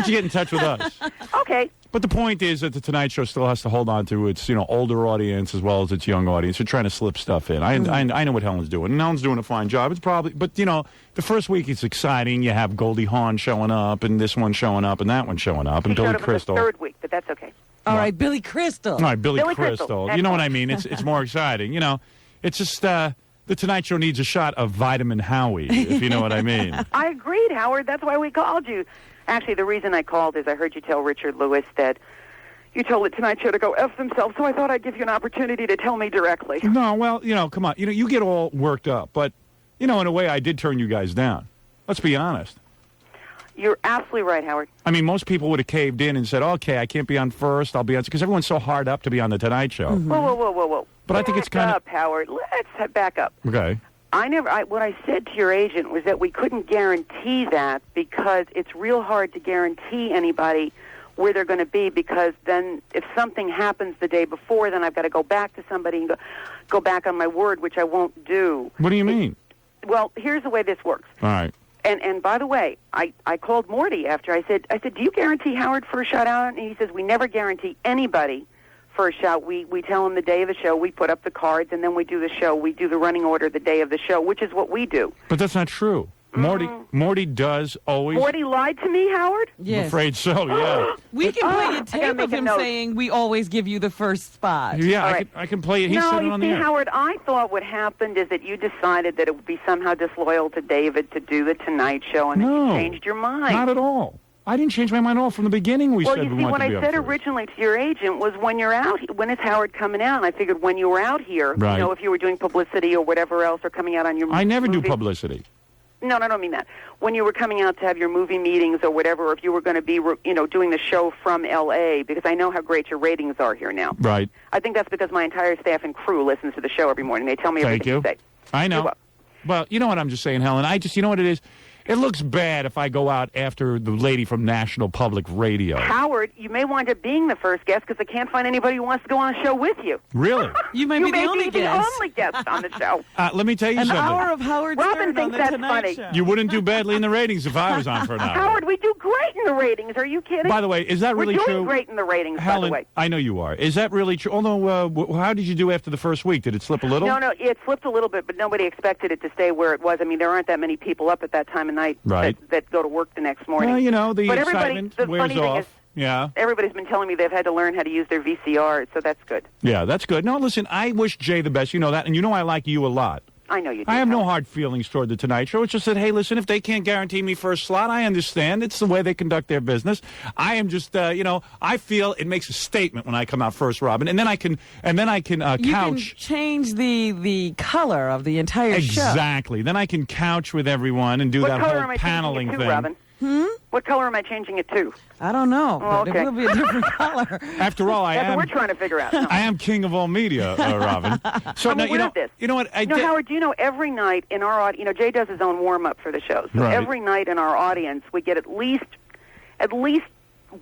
you get in touch with us? Okay. But the point is that The Tonight Show still has to hold on to its, older audience as well as its young audience. They're trying to slip stuff in. I know what Helen's doing, and Helen's doing a fine job. It's probably, but the first week it's exciting. You have Goldie Hawn showing up, and this one showing up, and that one showing up, and She Billy showed up Crystal. the 3rd week, but that's okay. All right, Billy Crystal. All right, Billy Crystal. Crystal. You know what I mean? It's more exciting. It's just The Tonight Show needs a shot of Vitamin Howie, if you know what I mean. I agreed, Howard. That's why we called you. Actually, the reason I called is I heard you tell Richard Lewis that you told The Tonight Show to go F themselves, so I thought I'd give you an opportunity to tell me directly. No, well, come on. You get all worked up, but, in a way, I did turn you guys down. Let's be honest. You're absolutely right, Howard. I mean, most people would have caved in and said, okay, I can't be on first, I'll be on, because everyone's so hard up to be on The Tonight Show. Mm-hmm. Whoa. But I think it's kind of... Howard. Let's back up. Okay. What I said to your agent was that we couldn't guarantee that because it's real hard to guarantee anybody where they're going to be, because then if something happens the day before, then I've got to go back to somebody and go back on my word, which I won't do. What do you mean? Well, here's the way this works. All right. And by the way, I called Morty after. I said, do you guarantee Howard first shot out? And he says, we never guarantee anybody first shot. We tell them the day of the show, we put up the cards, and then we do the show. We do the running order the day of the show, which is what we do. But that's not true. Morty does always... Morty lied to me, Howard? I'm afraid so, yeah. We can play a I gotta tape make of a him note. saying we always give you the first spot. Yeah, All right. I can play it. He's No, sitting you on see, the air. Howard, I thought what happened is that you decided that it would be somehow disloyal to David to do the Tonight Show, and then you changed your mind. Not at all. I didn't change my mind at all. From the beginning, we Well, said you we see, wanted what to be I up said first. originally to your agent was when you're out, when is Howard coming out? And I figured when you were out here, Right. you know, if you were doing publicity or whatever else, or coming out on your I never do movie- publicity. No, I don't mean that. When you were coming out to have your movie meetings or whatever, or if you were going to be, you know, doing the show from L.A., because I know how great your ratings are here now. Right. I think that's because my entire staff and crew listens to the show every morning. They tell me Thank everything you. say. I know. You're welcome. Well, you know what I'm just saying, Helen. You know what it is? It looks bad if I go out after the lady from National Public Radio. Howard, you may wind up being the first guest because I can't find anybody who wants to go on a show with you. Really? You may be the only guest. only guest on the show. Let me tell you An something. hour of Howard Robin Stern on thinks the that's Tonight funny. Show. You wouldn't do badly in the ratings if I was on for an hour. Howard, we do great in the ratings. Are you kidding? By the way, is that really We're true? doing great in the ratings, Helen, by the way. I know you are. Is that really true? Although, how did you do after the first week? Did it slip a little? No, it slipped a little bit, but nobody expected it to stay where it was. I mean, there aren't that many people up at that time of night Right. that go to work the next morning. Well, you know, the but everybody, excitement the wears funny thing off. is, Yeah. everybody's been telling me they've had to learn how to use their VCR, so that's good. Yeah, that's good. No, listen, I wish Jay the best. You know that. And you know I like you a lot. I know you do. I have no hard feelings toward the Tonight Show. It's just that, hey, listen, if they can't guarantee me first slot, I understand. It's the way they conduct their business. I am just, I feel it makes a statement when I come out first, Robin, and then I can, You can couch. change the color of the entire show. Exactly. Then I can couch with everyone and do What that color whole am I paneling changing it to, thing. Robin? What color am I changing it to? I don't know, Oh, but okay. it will be a different color. After all, That's what we're trying to figure out. No. I am king of all media, Robin. So I'm now, aware of this. you know what? Howard, do you know every night in our audience, Jay does his own warm-up for the show. So Right. every night in our audience, we get at least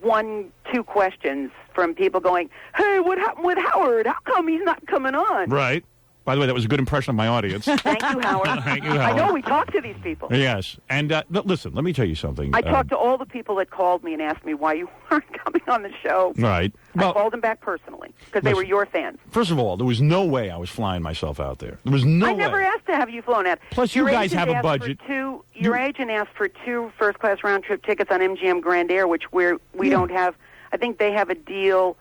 1-2 questions from people going, hey, what happened with Howard? How come he's not coming on? Right. By the way, that was a good impression of my audience. Thank you, Howard. Thank you, I Howard. know we talk to these people. Yes. And but listen, let me tell you something. I talked to all the people that called me and asked me why you weren't coming on the show. Right. I Well, called them back personally because they were listen. your fans. first of all, there was no way I was flying myself out there. There was no I way. never asked to have you flown out. Plus, you Your guys agent have a asked budget. For your agent asked for 2 first-class round-trip tickets on MGM Grand Air, which we don't have. I think they have a deal.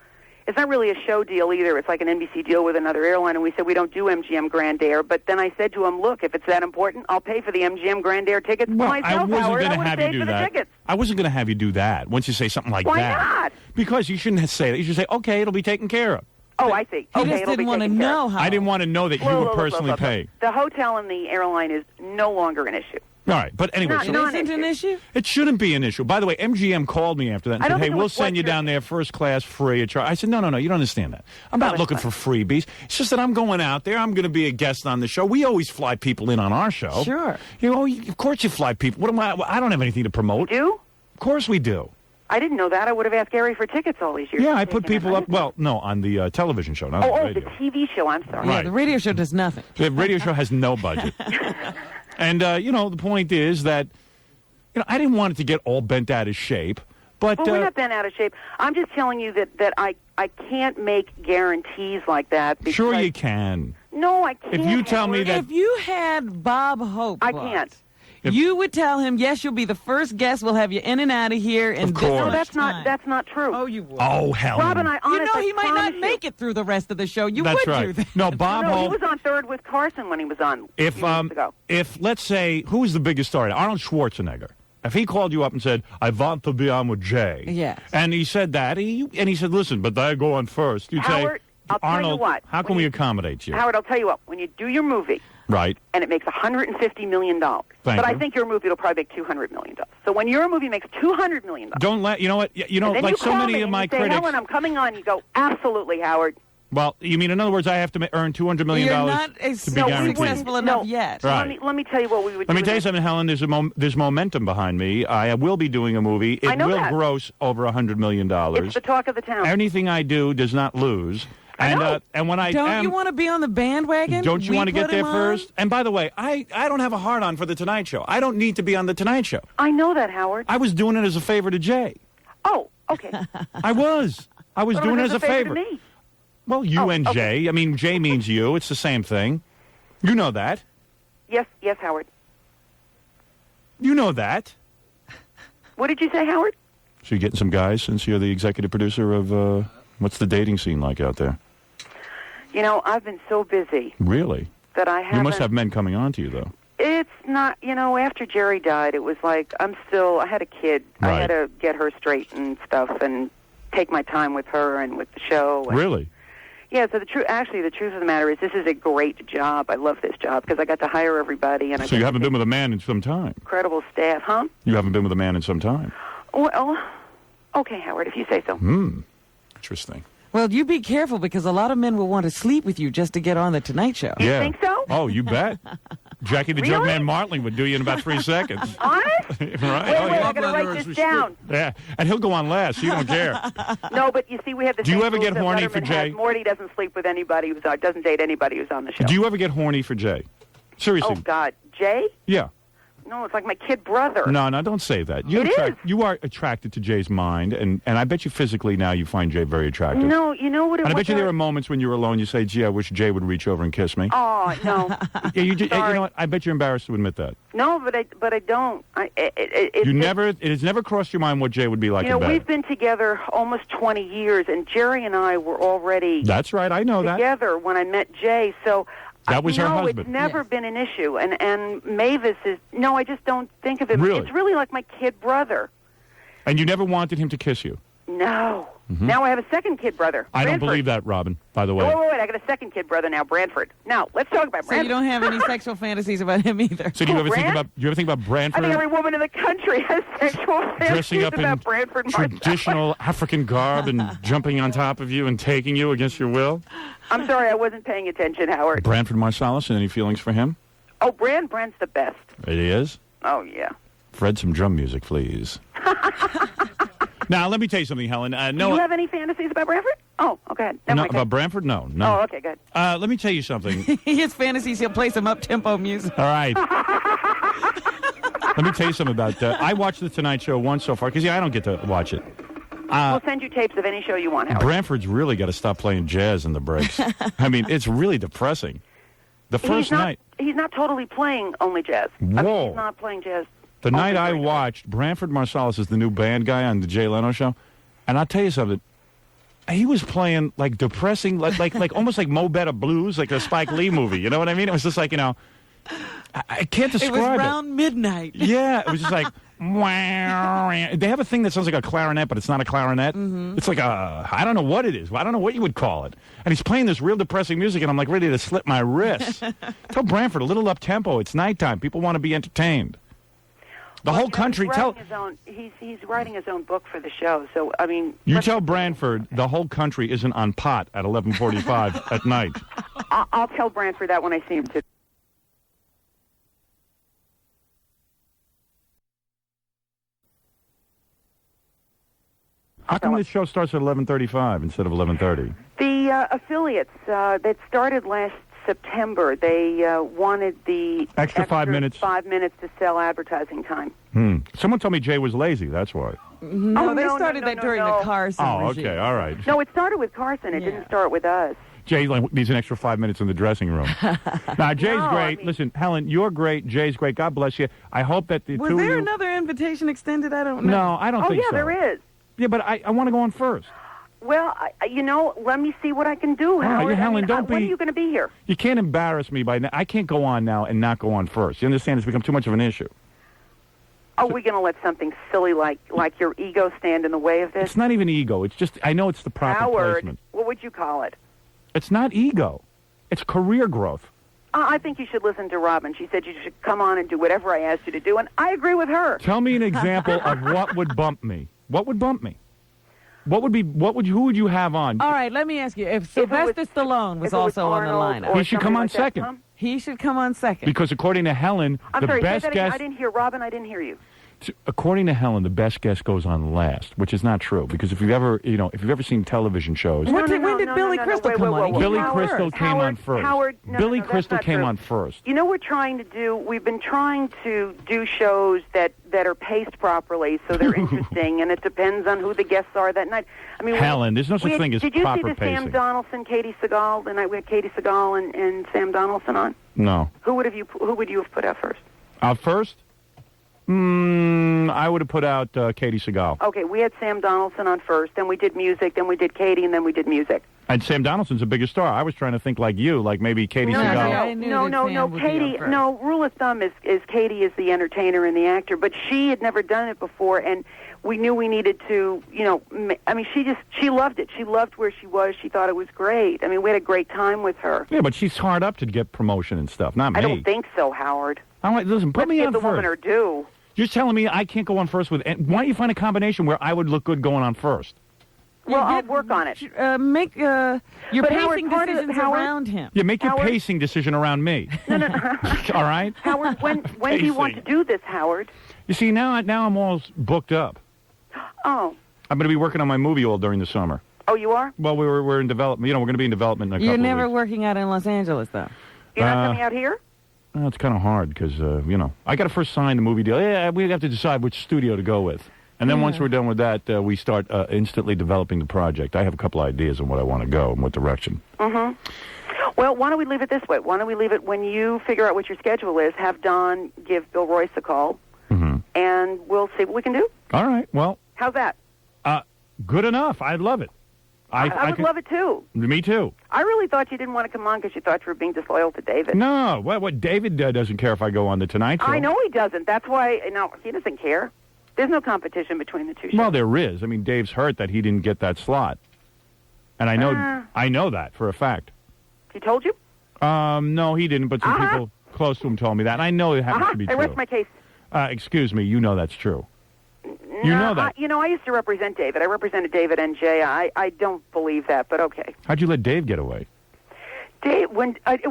It's not really a show deal either. It's like an NBC deal with another airline, and we said we don't do MGM Grand Air. But then I said to him, look, if it's that important, I'll pay for the MGM Grand Air tickets Well, myself, I wasn't Howard. going I to would've have you paid do for the that. tickets. I wasn't going to have you do that. Once you say something like Why that, not? because you shouldn't say that. You should say, "Okay, it'll be taken care of." Oh, I see. He Okay, just it'll didn't be want to taken care know of. how. I didn't want to know that you Whoa, would whoa, whoa, personally whoa, whoa. pay. The hotel and the airline is no longer an issue. All right, but anyway, Not- so not Isn't an issue? it shouldn't be an issue. By the way, MGM called me after that and I said, don't "Hey, think it we'll was send you what you're- down there first class free of charge." I said, "No, you don't understand that. I'm not that's looking for freebies. It's just that I'm going out there. I'm going to be a guest on the show. We always fly people in on our show. Sure. You know, of course you fly people. What am I don't have anything to promote. You do? Of course we do. I didn't know that. I would have asked Gary for tickets all these years. Yeah, I put people up. Well, no, on the television show, not on the Oh, the radio. TV show. I'm sorry. Right. Yeah, the radio show does nothing. The radio show has no budget. And, the point is that, I didn't want it to get all bent out of shape. But Well, we're not bent out of shape. I'm just telling you that I can't make guarantees like that. Because sure you can. No, I can't. If you tell me that... If you had Bob Hope, I can't. You would tell him, yes, you'll be the first guest. We'll have you in and out of here. And Of course. No, that's not true. Oh, you would. Oh, hell. Robin, I honestly You know he might not promise you- make it through the rest of the show. You That's would right. do that. No, Bob No, he Hope... was on third with Carson when he was on. a If few weeks ago. let's say, who's the biggest star? Arnold Schwarzenegger. If he called you up and said, "I want to be on with Jay," Yes. and he said that, and he said, "Listen, but I go on first," you'd Howard, say, I'll tell you "Arnold, what, how can we accommodate you?" Howard, I'll tell you what. When you do your movie Right. and it makes $150 million, Thank but I you. think your movie will probably make $200 million. So when your movie makes $200 million, Don't let you know what you know. and then Like you so call many me of and my you say, critics. Helen, I'm coming on. You go, absolutely, Howard. Well, you mean in other words, I have to earn $200 million You're not to be successful guaranteed. enough yet. Right. Let me tell you what we would do. Let me tell you something, Helen. There's momentum behind me. I will be doing a movie. I It know will that. gross over $100 million. It's the talk of the town. Anything I do does not lose. And when I Don't you want to be on the bandwagon? Don't you want to get there him on? first? And by the way, I don't have a hard-on for The Tonight Show. I don't need to be on The Tonight Show. I know that, Howard. I was doing it as a favor to Jay. Oh, okay. I was doing it as a favor. To me. Well, you and okay. Jay. I mean, Jay means you. It's the same thing. You know that. Yes, Howard. You know that. What did you say, Howard? So you're getting some guys since you're the executive producer of, what's the dating scene like out there? You know, I've been so busy Really? that I haven't... You must have men coming on to you, though. It's not, after Jerry died, it was like, I had a kid. Right. I had to get her straight and stuff and take my time with her and with the show. And, Really? Yeah, so the truth of the matter is this is a great job. I love this job because I got to hire everybody. And So you haven't been with a man in some time? Incredible staff, huh? You haven't been with a man in some time? Well, okay, Howard, if you say so. Interesting. Well, you be careful because a lot of men will want to sleep with you just to get on the Tonight Show. You think so? Oh, you bet. Jackie the Joke Man Martling would do you in about 3 seconds. Honest? right? Wait, I got to write this down. Yeah, and he'll go on last, so you don't care. No, but you see, we have the Do you same ever get rules that horny Letterman for Jay? has. Morty doesn't sleep with anybody doesn't date anybody who's on the show. Do you ever get horny for Jay? Seriously. Oh, God. Jay? Yeah. No, it's like my kid brother. No, don't say that. You are attracted to Jay's mind, and I bet you physically now you find Jay very attractive. No, you know what it And I was? bet you there are moments when you're alone you say, gee, I wish Jay would reach over and kiss me. Oh, no. Yeah, you know what? I bet you're embarrassed to admit that. No, but I don't. It has never crossed your mind what Jay would be like in bed. We've been together almost 20 years, and Jerry and I were already That's right, I know that. together when I met Jay, so... That was her No, husband. it's never been an issue, and Mavis is... No, I just don't think of it. Really? It's really like my kid brother. And you never wanted him to kiss you? No. Mm-hmm. Now I have a second kid brother, I don't Branford. believe that, Robin, by the way. Wait, I got a second kid brother now, Branford. Now, let's talk about So Branford. you don't have any sexual fantasies about him either. So do you ever think about Branford? I think every woman in the country has sexual fantasies dressing up about in Branford Marsalis. traditional African garb and jumping on top of you and taking you against your will? I'm sorry, I wasn't paying attention, Howard. Branford Marsalis, any feelings for him? Oh, Brand's the best. It is? Oh, yeah. Fred, some drum music, please. Now, let me tell you something, Helen. Do you have any fantasies about Branford? Oh, okay. No, about Branford? No. Oh, okay, good. Let me tell you something. His fantasies, he'll play some up-tempo music. All right. Let me tell you something about I watched The Tonight Show once so far, because, I don't get to watch it. We'll send you tapes of any show you want, Howard. Branford's really got to stop playing jazz in the breaks. I mean, it's really depressing. The first night... He's not totally playing only jazz. Whoa. He's not playing jazz. The night I watched, Branford Marsalis is the new band guy on the Jay Leno show, and I'll tell you something. He was playing like depressing, like almost like Mo Better Blues, like a Spike Lee movie. You know what I mean? It was just like I can't describe it. It was around midnight. Yeah, it was just like wow. They have a thing that sounds like a clarinet, but it's not a clarinet. Mm-hmm. It's like I don't know what it is. I don't know what you would call it. And he's playing this real depressing music, and I'm like ready to slip my wrist. Tell Branford a little up tempo. It's nighttime. People want to be entertained. The whole country He's writing his own book for the show, so I mean. You tell Branford the whole country isn't on pot at 11:45 at night. I'll tell Branford that when I see him today. How come this show starts at 11:35 instead of 11:30? The affiliates that started last September, they wanted the extra 5 minutes. 5 minutes to sell advertising time. Someone told me Jay was lazy. That's why. No, they started that during the Carson regime. Okay, all right. No, it started with Carson. It didn't start with us. Jay needs an extra 5 minutes in the dressing room. Now, Jay's great. Listen, Helen, you're great. Jay's great. God bless you. I hope that the Was two of there you... another invitation extended? I don't know. No, I don't think so. Oh, yeah, there is. Yeah, but I want to go on first. Well, let me see what I can do, Howard. Helen, don't when be... are you going to be here? You can't embarrass me by... I can't go on now and not go on first. You understand? It's become too much of an issue. Are we going to let something silly like your ego stand in the way of this? It's not even ego. It's just... I know it's the proper Howard, placement. what would you call it? It's not ego. It's career growth. I think you should listen to Robin. She said you should come on and do whatever I asked you to do, and I agree with her. Tell me an example of what would bump me. What would bump me? Who would you have on? All right, let me ask you. If Sylvester Stallone was also on the lineup. He should come on second. He should come on second. Because according to Helen, I'm the sorry, best say that again. guest... I didn't hear Robin. I didn't hear you. According to Helen, the best guest goes on last, which is not true. Because if you've ever seen television shows, When did Billy Crystal come on? Billy Crystal came on first. Billy Crystal came on first. You know, we've been trying to do shows that are paced properly so they're interesting, and it depends on who the guests are that night. I mean, Helen, there's no such thing as proper pacing. Did you see the Sam Donaldson, Katie Seagal, the night we had Katie Seagal and Sam Donaldson on? No. Who would you have put out first? Out first? I would have put out Katie Seagal. Okay, we had Sam Donaldson on first, then we did music, then we did Katie, and then we did music. And Sam Donaldson's a bigger star. I was trying to think like you, like maybe Katie Seagal. No, Katie. No, rule of thumb is Katie is the entertainer and the actor, but she had never done it before, and we knew we needed to. I mean, she loved it. She loved where she was. She thought it was great. I mean, we had a great time with her. Yeah, but she's hard up to get promotion and stuff. Not me. I don't think so, Howard. Listen, put me on first. Let's give the woman her due. You're telling me I can't go on first with... And why don't you find a combination where I would look good going on first? Well, I'll work on it. Make your But pacing Howard, decisions around him. Yeah, make your pacing decision around me. No. All right? Howard, when do you want to do this, Howard? You see, now I'm all booked up. Oh. I'm going to be working on my movie all during the summer. Oh, you are? Well, we're in development. We're going to be in development in a couple You're of never weeks. working out in Los Angeles, though. You're not coming out here? Well, it's kind of hard because, I got to first sign the movie deal. Yeah, we have to decide which studio to go with. And then once we're done with that, we start instantly developing the project. I have a couple ideas on what I want to go and what direction. Mm-hmm. Well, why don't we leave it this way? Why don't we leave it when you figure out what your schedule is, have Don give Bill Royce a call, and we'll see what we can do. All right, well. How's that? Good enough. I'd love it. I would love it, too. Me, too. I really thought you didn't want to come on because you thought you were being disloyal to David. No, what David doesn't care if I go on the Tonight Show. I know he doesn't. That's why, no, he doesn't care. There's no competition between the two shows. Well, there is. I mean, Dave's hurt that he didn't get that slot. And I know that for a fact. He told you? No, he didn't, but some people close to him told me that. And I know it happens to be I true. rest my case. Excuse me, you know that's true. You know that. I used to represent David. I represented David and Jay. I don't believe that, but okay. How'd you let Dave get away? Dave, it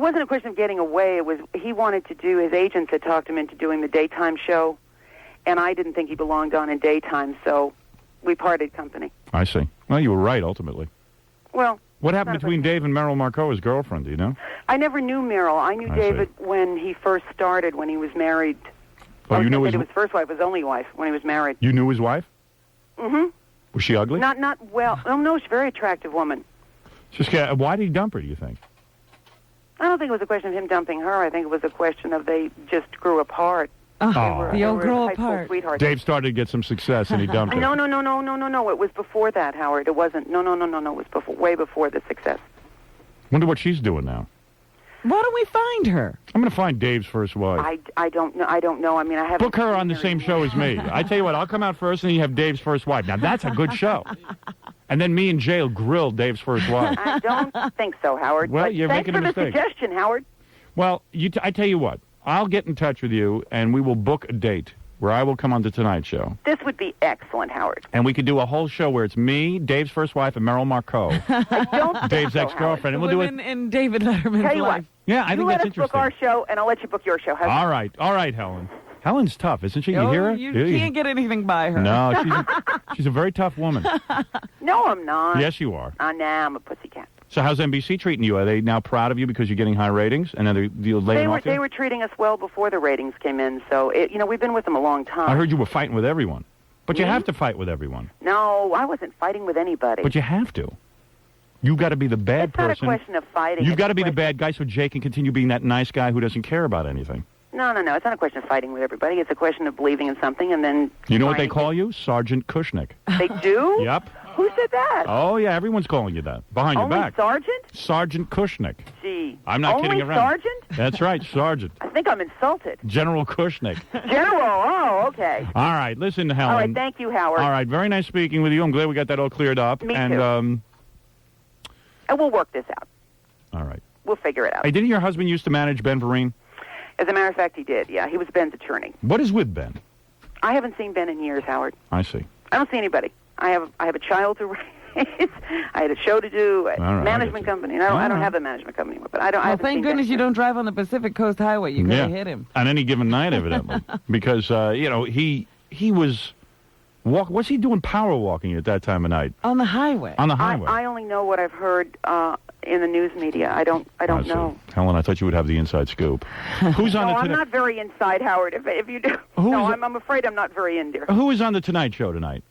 wasn't a question of getting away. It was he wanted to do. His agents had talked him into doing the daytime show, and I didn't think he belonged on in daytime, so we parted company. I see. Well, you were right ultimately. Well, what happened between Dave and Meryl Marco, his girlfriend? Do you know? I never knew Meryl. I knew David when he first started, when he was married. Oh, you knew his first wife, his only wife, when he was married. You knew his wife? Mm-hmm. Was she ugly? Not well. Oh no, she's a very attractive woman. Why did he dump her? Do you think? I don't think it was a question of him dumping her. I think it was a question of they just grew apart. The old grow apart. Dave started to get some success and he dumped her. No. It was before that, Howard. It wasn't. No. It was way before the success. Wonder what she's doing now. Why don't we find her? I'm going to find Dave's first wife. I don't know. I don't know. I mean, I haven't. Book her on the same show as me. I tell you what, I'll come out first and you have Dave's first wife. Now, that's a good show. And then me and Jay will grill Dave's first wife. I don't think so, Howard. Well, but you're thanks making a for the mistake. suggestion, Howard. Well, I tell you what, I'll get in touch with you and we will book a date where I will come on the Tonight Show. This would be excellent, Howard. And we could do a whole show where it's me, Dave's first wife, and Meryl Marco, Dave's ex-girlfriend, and we'll do it. in David Letterman's Tell you life. Yeah, I think that's let us interesting. book our show, and I'll let you book your show. All right, Helen. Helen's tough, isn't she? You Oh, hear her? You can't get anything by her. No, she's a very tough woman. No, I'm not. Yes, you are. Nah, I'm a pussycat. So how's NBC treating you? Are they now proud of you because you're getting high ratings? And are they laying off you? They were treating us well before the ratings came in, so we've been with them a long time. I heard you were fighting with everyone. But you Me? have to fight with everyone. No, I wasn't fighting with anybody. But you have to. You've got to be the bad It's not person. a question of fighting. You've It's got a to be the question- bad guy so Jay can continue being that nice guy who doesn't care about anything. No. It's not a question of fighting with everybody. It's a question of believing in something and then. You know what they call you? Sergeant Kushnick. They do? Yep. Who said that? Oh, yeah, everyone's calling you that. Behind Only your back. Sergeant? Sergeant Kushnick. Gee. I'm not Only kidding around. Sergeant? That's right, Sergeant. I think I'm insulted. General Kushnick. General, oh, okay. All right, listen, Helen. All right, thank you, Howard. All right, very nice speaking with you. I'm glad we got that all cleared up. Me and, too. And we'll work this out. All right. We'll figure it out. Hey, didn't your husband used to manage Ben Vereen? As a matter of fact, he did, yeah. He was Ben's attorney. What is with Ben? I haven't seen Ben in years, Howard. I see. I don't see anybody. I have a child to raise. I had a show to do, a All right, management company. And I don't have a management company anymore, but I don't. I Well, haven't thank seen goodness Ben. you don't drive on the Pacific Coast Highway. You could have hit him. On any given night, evidently. Because, he he was what's he doing power walking at that time of night? On the highway. On the highway. I only know what I've heard in the news media. I don't know. Helen, I thought you would have the inside scoop. Who's on No, the I'm Tonight? not very inside, Howard. If you do, I'm afraid I'm not very in there. Who is on the Tonight Show tonight?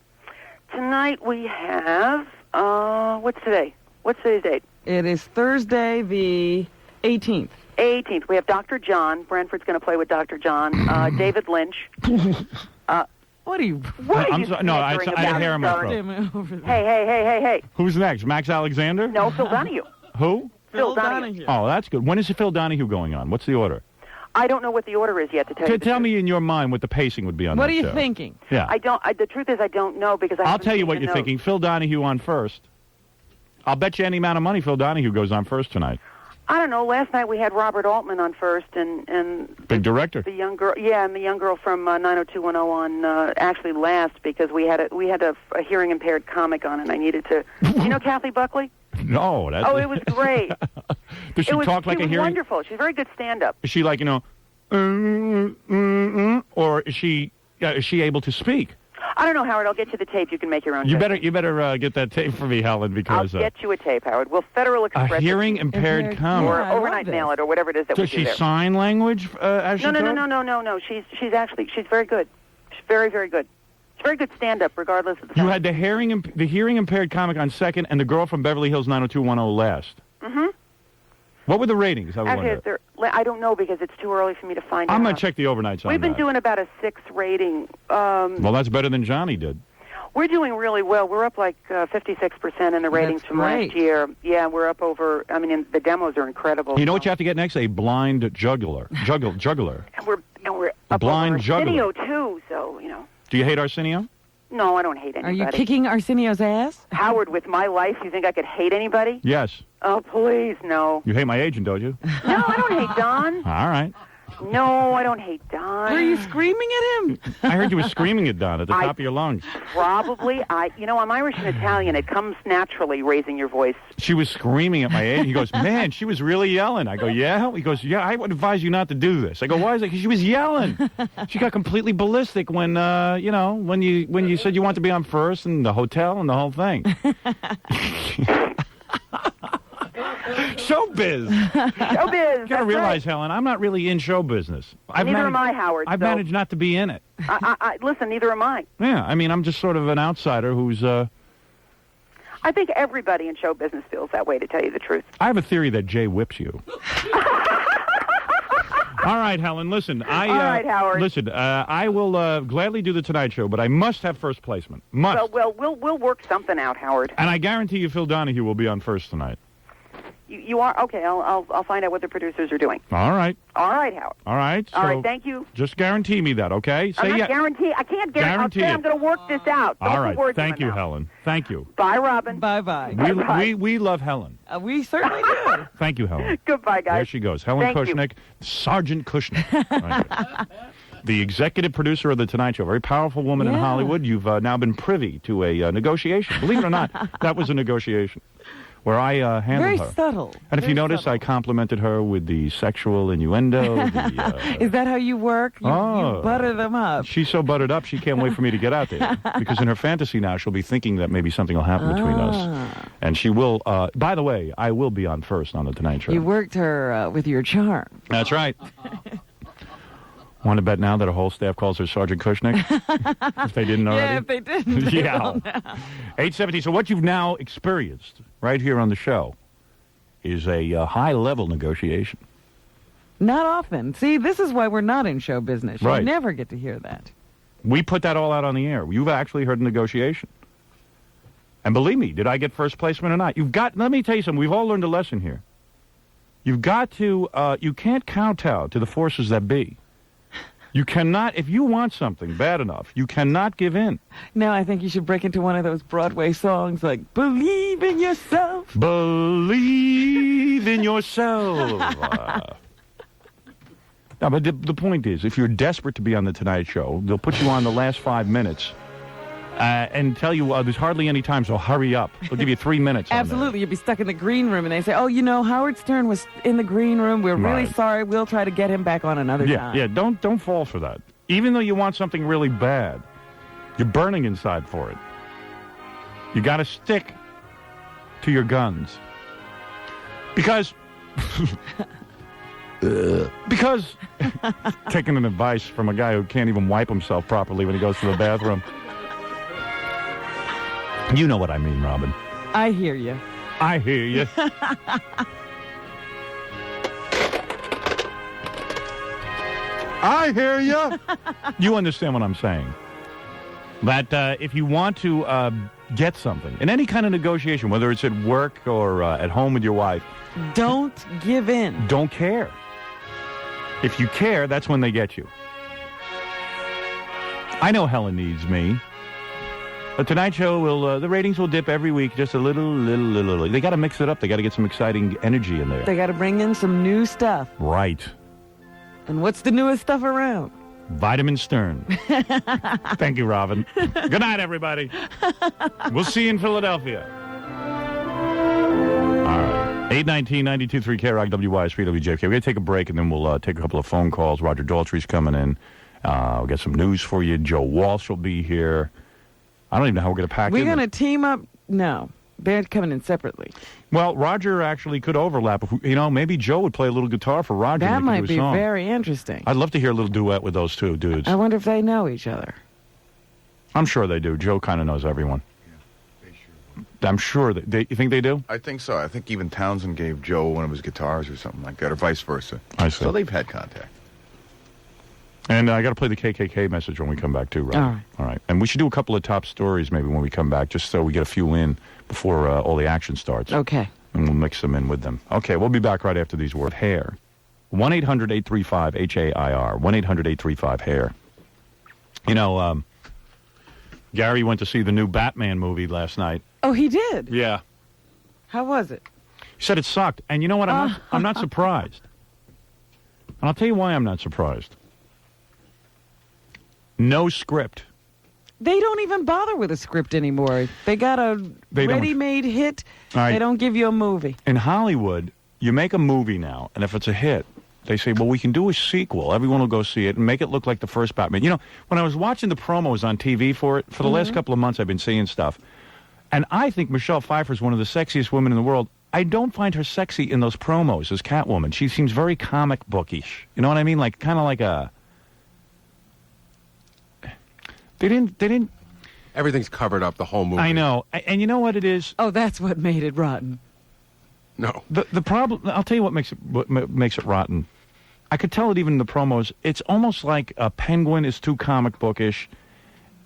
Tonight we have what's today? What's today's date? It is Thursday, the 18th. 18th. We have Dr. John. Branford's going to play with Dr. John. David Lynch. What are you? I'm sorry. No, I had hair in my throat. Hey. Who's next? Max Alexander? No, Phil Donahue. Who? Phil Donahue. Oh, that's good. When is Phil Donahue going on? What's the order? I don't know what the order is yet to tell you. Tell me in your mind what the pacing would be on What that are you show. thinking? Yeah. The truth is I don't know because I'll tell you what you're thinking. Phil Donahue on first. I'll bet you any amount of money Phil Donahue goes on first tonight. I don't know. Last night we had Robert Altman on first, and Big director. the young girl, and the young girl from 90210 on actually last because we had a hearing impaired comic on, and I needed to. You know Kathy Buckley? No, that's. Oh, it was great. Does she talk like she a was hearing? Wonderful. She's a very good stand-up. Is she like or is she able to speak? I don't know, Howard. I'll get you the tape. You can make your own. You judgment. better get that tape for me, Helen, because I'll get you a tape, Howard. We'll Federal Express a hearing impaired comic. or overnight mail it or whatever it is that Does we do she there. sign language as she No. talks? She's very good. She's very, very good. She's very good stand-up, regardless of the. You had the hearing impaired comic on second, and the girl from Beverly Hills 90210 last. Mm-hmm. What were the ratings? I wonder. I don't know because it's too early for me to find out. I'm gonna check the overnights on We've been that. doing about a 6 rating. Well, that's better than Johnny did. We're doing really well. We're up like 56% in the ratings from great. last year. Yeah, we're up over. I mean, the demos are incredible. You know what you have to get next? A blind juggler. Juggler. And we're up blind over juggler. Arsenio too. So Do you hate Arsenio? No, I don't hate Are anybody. you kicking Arsenio's ass? Howard, with my life, you think I could hate anybody? Yes. Oh, please, no. You hate my agent, don't you? No, I don't hate Don. All right. No, I don't hate Don. Were you screaming at him? I heard you were screaming at Don at the top of your lungs. Probably. I'm Irish and Italian. It comes naturally, raising your voice. She was screaming at my agent. He goes, man, she was really yelling. I go, yeah? He goes, yeah, I would advise you not to do this. I go, why is it? Because she was yelling. She got completely ballistic when, when you said you want to be on first and the hotel and the whole thing. Showbiz. Showbiz. You got to realize, Helen, I'm not really in show business. Neither am I, Howard. I've so- managed not to be in it. Listen, neither am I. Yeah, I mean, I'm just sort of an outsider who's. I think everybody in show business feels that way, to tell you the truth. I have a theory that Jay whips you. All right, Helen. Listen, All right, Howard. Listen, I will gladly do the Tonight Show, but I must have first placement. Must. Well, we'll work something out, Howard. And I guarantee you, Phil Donahue will be on first tonight. You are okay. I'll find out what the producers are doing. All right. All right, Howard. All right. All so right. Thank you. Just guarantee me that, okay? I'm not guarantee. I can't guarantee. Guarantee I'm going to work this out. Don't All put right. words in Thank my you, mouth. Helen. Thank you. Bye, Robin. Bye-bye. We love Helen. We certainly do. Thank you, Helen. Goodbye, guys. There she goes. Helen Thank you. Kushnick, Sergeant Kushnick. Right. The executive producer of The Tonight Show, very powerful woman in Yeah. Hollywood. You've now been privy to a negotiation. Believe it or not, that was a negotiation where I handled Very her. subtle. And if you notice, I complimented her with the sexual innuendo. Is that how you work? You butter them up. She's so buttered up, she can't wait for me to get out there. Because in her fantasy now, she'll be thinking that maybe something will happen between us. And she will, by the way, I will be on first on The Tonight Show. You worked her with your charm. That's right. Want to bet now that her whole staff calls her Sergeant Kushnick? If they didn't already? Yeah, if they didn't. they Yeah. will now. 8:17. So what you've now experienced right here on the show is a high-level negotiation. Not often. See, this is why we're not in show business. You Right. never get to hear that. We put that all out on the air. You've actually heard a negotiation. And believe me, did I get first placement or not? Let me tell you something. We've all learned a lesson here. You've got to, you can't kowtow to the forces that be. You cannot, if you want something bad enough, you cannot give in. Now I think you should break into one of those Broadway songs like Believe in Yourself. Believe in yourself. No, but the point is, if you're desperate to be on The Tonight Show, they'll put you on the last 5 minutes and tell you there's hardly any time, so hurry up. They'll give you 3 minutes. on Absolutely. You'd be stuck in the green room and they say, oh, Howard Stern was in the green room. We're really Right. sorry. We'll try to get him back on another that. time. Yeah, don't fall for that. Even though you want something really bad, You're burning inside for it. You got to stick to your guns. Because taking an advice from a guy who can't even wipe himself properly when he goes to the bathroom. You know what I mean, Robin. I hear you. I hear you. I hear you. You understand what I'm saying. That if you want to get something, in any kind of negotiation, whether it's at work or at home with your wife, don't give in. Don't care. If you care, that's when they get you. I know Helen needs me. The Tonight Show will, the ratings will dip every week just a little. They got to mix it up. They got to get some exciting energy in there. They got to bring in some new stuff. Right. And what's the newest stuff around? Vitamin Stern. Thank you, Robin. Good night, everybody. We'll see you in Philadelphia. All right. 819-92.3 KROC WYSP WJFK. We're going to take a break, and then we'll take a couple of phone calls. Roger Daltrey's coming in. We'll get some news for you. Joe Walsh will be here. I don't even know how we're going to pack it. We're going to team up? No. They're coming in separately. Well, Roger actually could overlap. If we, maybe Joe would play a little guitar for Roger. That and might do a be song. very interesting. I'd love to hear a little duet with those two dudes. I wonder if they know each other. I'm sure they do. Joe kind of knows everyone. I'm sure that you think they do? I think so. I think even Townsend gave Joe one of his guitars or something like that, or vice versa. I see. So they've had contact. And I got to play the KKK message when we come back, too, right? All right. And we should do a couple of top stories maybe when we come back, just so we get a few in before all the action starts. Okay. And we'll mix them in with them. Okay, we'll be back right after these words. Hair. 1-800-835-HAIR. 1-800-835-HAIR. Gary went to see the new Batman movie last night. Oh, he did? Yeah. How was it? He said it sucked. And you know what? I'm not surprised. And I'll tell you why I'm not surprised. No script. They don't even bother with a script anymore. They got a ready-made hit. Right. They don't give you a movie. In Hollywood, you make a movie now, and if it's a hit, they say, well, we can do a sequel. Everyone will go see it and make it look like the first Batman. When I was watching the promos on TV for it, for the last couple of months, I've been seeing stuff. And I think Michelle Pfeiffer is one of the sexiest women in the world. I don't find her sexy in those promos as Catwoman. She seems very comic bookish. You know what I mean? Like, kind of like a... They didn't... Everything's covered up, the whole movie. I know. And you know what it is? Oh, that's what made it rotten. No. The problem... I'll tell you what makes it rotten. I could tell it even in the promos. It's almost like a Penguin is too comic bookish,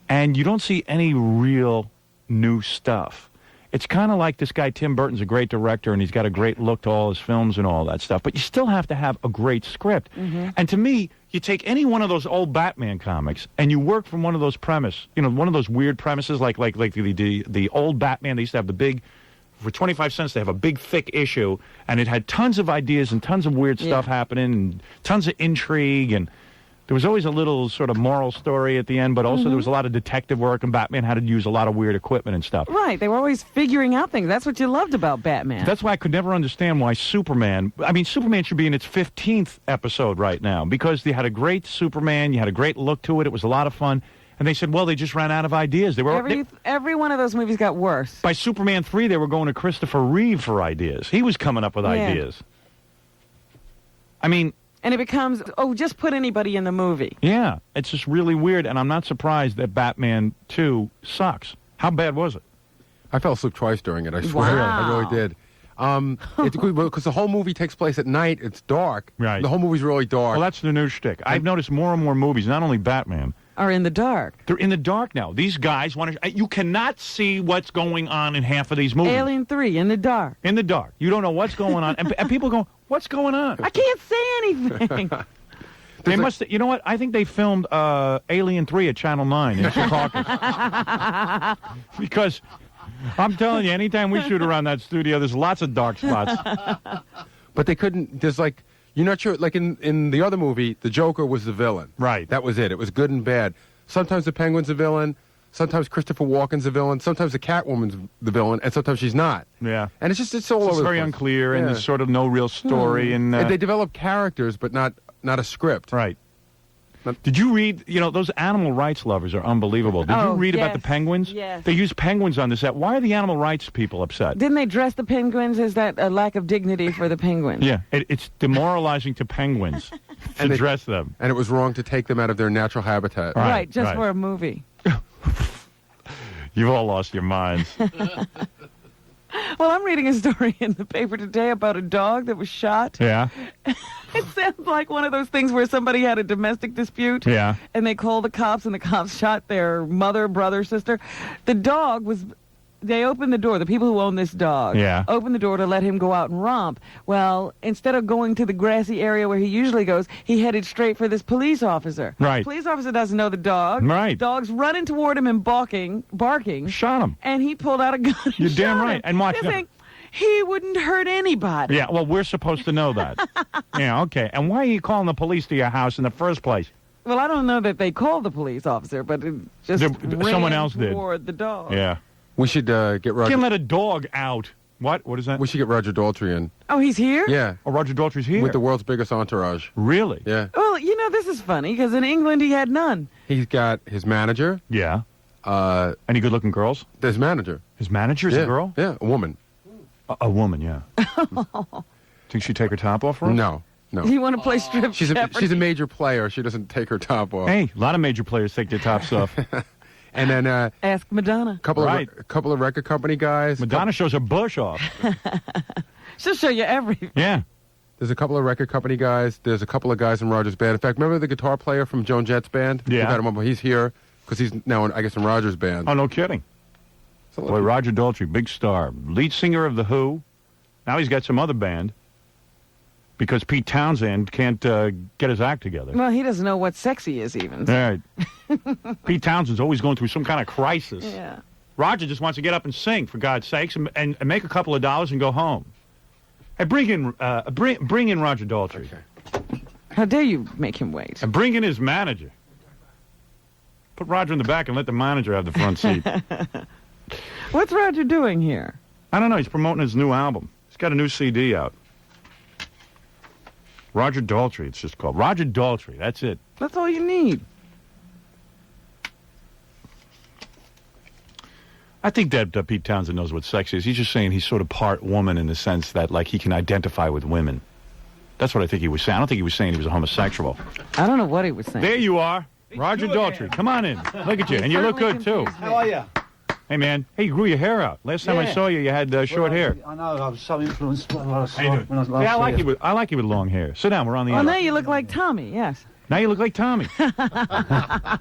and you don't see any real new stuff. It's kind of like this guy Tim Burton's a great director, and he's got a great look to all his films and all that stuff, but you still have to have a great script. And to me, you take any one of those old Batman comics, and you work from one of those one of those weird premises, like the old Batman. They used to have the big, for 25 cents, they have a big, thick issue, and it had tons of ideas and tons of weird stuff happening, and tons of intrigue, and there was always a little sort of moral story at the end, but also there was a lot of detective work, and Batman had to use a lot of weird equipment and stuff. Right. They were always figuring out things. That's what you loved about Batman. That's why I could never understand why Superman should be in its 15th episode right now, because they had a great Superman, you had a great look to it, it was a lot of fun, and they said, well, they just ran out of ideas. Every one of those movies got worse. By Superman 3, they were going to Christopher Reeve for ideas. He was coming up with ideas. I mean... And it becomes, just put anybody in the movie. Yeah, it's just really weird, and I'm not surprised that Batman 2 sucks. How bad was it? I fell asleep twice during it, I swear. Wow. I really did. It's because the whole movie takes place at night. It's dark. Right. The whole movie's really dark. Well, that's the new shtick. I've noticed more and more movies, not only Batman, are in the dark. They're in the dark now. These guys want to... You cannot see what's going on in half of these movies. Alien 3, in the dark. In the dark. You don't know what's going on. and people go, what's going on? I can't say anything. They must... You know what? I think they filmed Alien 3 at Channel 9 in Secaucus. Because... I'm telling you, anytime we shoot around that studio, there's lots of dark spots. But they couldn't... There's like... You're not sure... Like in the other movie, the Joker was the villain. Right. That was it. It was good and bad. Sometimes the Penguin's a villain. Sometimes Christopher Walken's a villain. Sometimes the Catwoman's the villain. And sometimes she's not. Yeah. And it's all over the very place. unclear, and there's sort of no real story. And they develop characters, but not a script. Right. Did you read, those animal rights lovers are unbelievable. Did you read about the penguins? Yes. They use penguins on the set. Why are the animal rights people upset? Didn't they dress the penguins? Is that a lack of dignity for the penguins? Yeah, it's demoralizing to penguins to dress them. And it was wrong to take them out of their natural habitat. Right, just for a movie. You've all lost your minds. Well, I'm reading a story in the paper today about a dog that was shot. Yeah. It sounds like one of those things where somebody had a domestic dispute. Yeah. And they called the cops, and the cops shot their mother, brother, sister. The dog was... They opened the door, the people who own this dog, opened the door to let him go out and romp. Well, instead of going to the grassy area where he usually goes, he headed straight for this police officer. Right. The police officer doesn't know the dog. Right. Dog's running toward him and barking. Shot him. And he pulled out a gun and You're damn shot right. him. And watch You now. think he wouldn't hurt anybody. Yeah, well, we're supposed to know that. Yeah, okay. And why are you calling the police to your house in the first place? Well, I don't know that they called the police officer, but it just someone else did. toward the dog. Yeah. We should get You Roger. can't let a dog out. What? What is that? We should get Roger Daltrey in. Oh, he's here? Yeah. Oh, Roger Daltrey's here? With the world's biggest entourage. Really? Yeah. Well, this is funny, because in England he had none. He's got his manager. Yeah. Any good-looking girls? His manager. His manager's a girl? Yeah, a woman. A woman, yeah. Think she'd take her top off for us? No. You want to play strip She's a Jeopardy? major player. She doesn't take her top off. Hey, a lot of major players take their tops off. And then Ask Madonna. a couple of record company guys. Madonna shows her bush off. She'll show you everything. Yeah. There's a couple of record company guys. There's a couple of guys in Roger's band. In fact, remember the guitar player from Joan Jett's band? Yeah. We've had him on, but he's here because he's now, in Roger's band. Oh, no kidding. Boy, Roger Daltrey, big star. Lead singer of The Who. Now he's got some other band because Pete Townsend can't get his act together. Well, he doesn't know what sexy is even. All right. Pete Townsend's always going through some kind of crisis. Yeah. Roger just wants to get up and sing, for God's sakes, and make a couple of dollars and go home. Hey, bring in Roger Daltrey. Okay. How dare you make him wait? And bring in his manager. Put Roger in the back and let the manager have the front seat. What's Roger doing here? I don't know. He's promoting his new album. He's got a new CD out. Roger Daltrey, it's just called. Roger Daltrey, that's it. That's all you need. I think that Pete Townsend knows what sex is. He's just saying he's sort of part woman in the sense that, like, he can identify with women. That's what I think he was saying. I don't think he was saying he was a homosexual. I don't know what he was saying. There you are. Roger Daltrey. Come on in. Look at you. And you look good, too. How are you? Hey, man. Hey, you grew your hair out. Last time I saw you, you had short hair. I know. I was so influenced by what I saw How you doing? when I was last Yeah, here. I like you with long hair. Sit down. We're on the Well, air. now you look like Tommy, yes. Now you look like Tommy.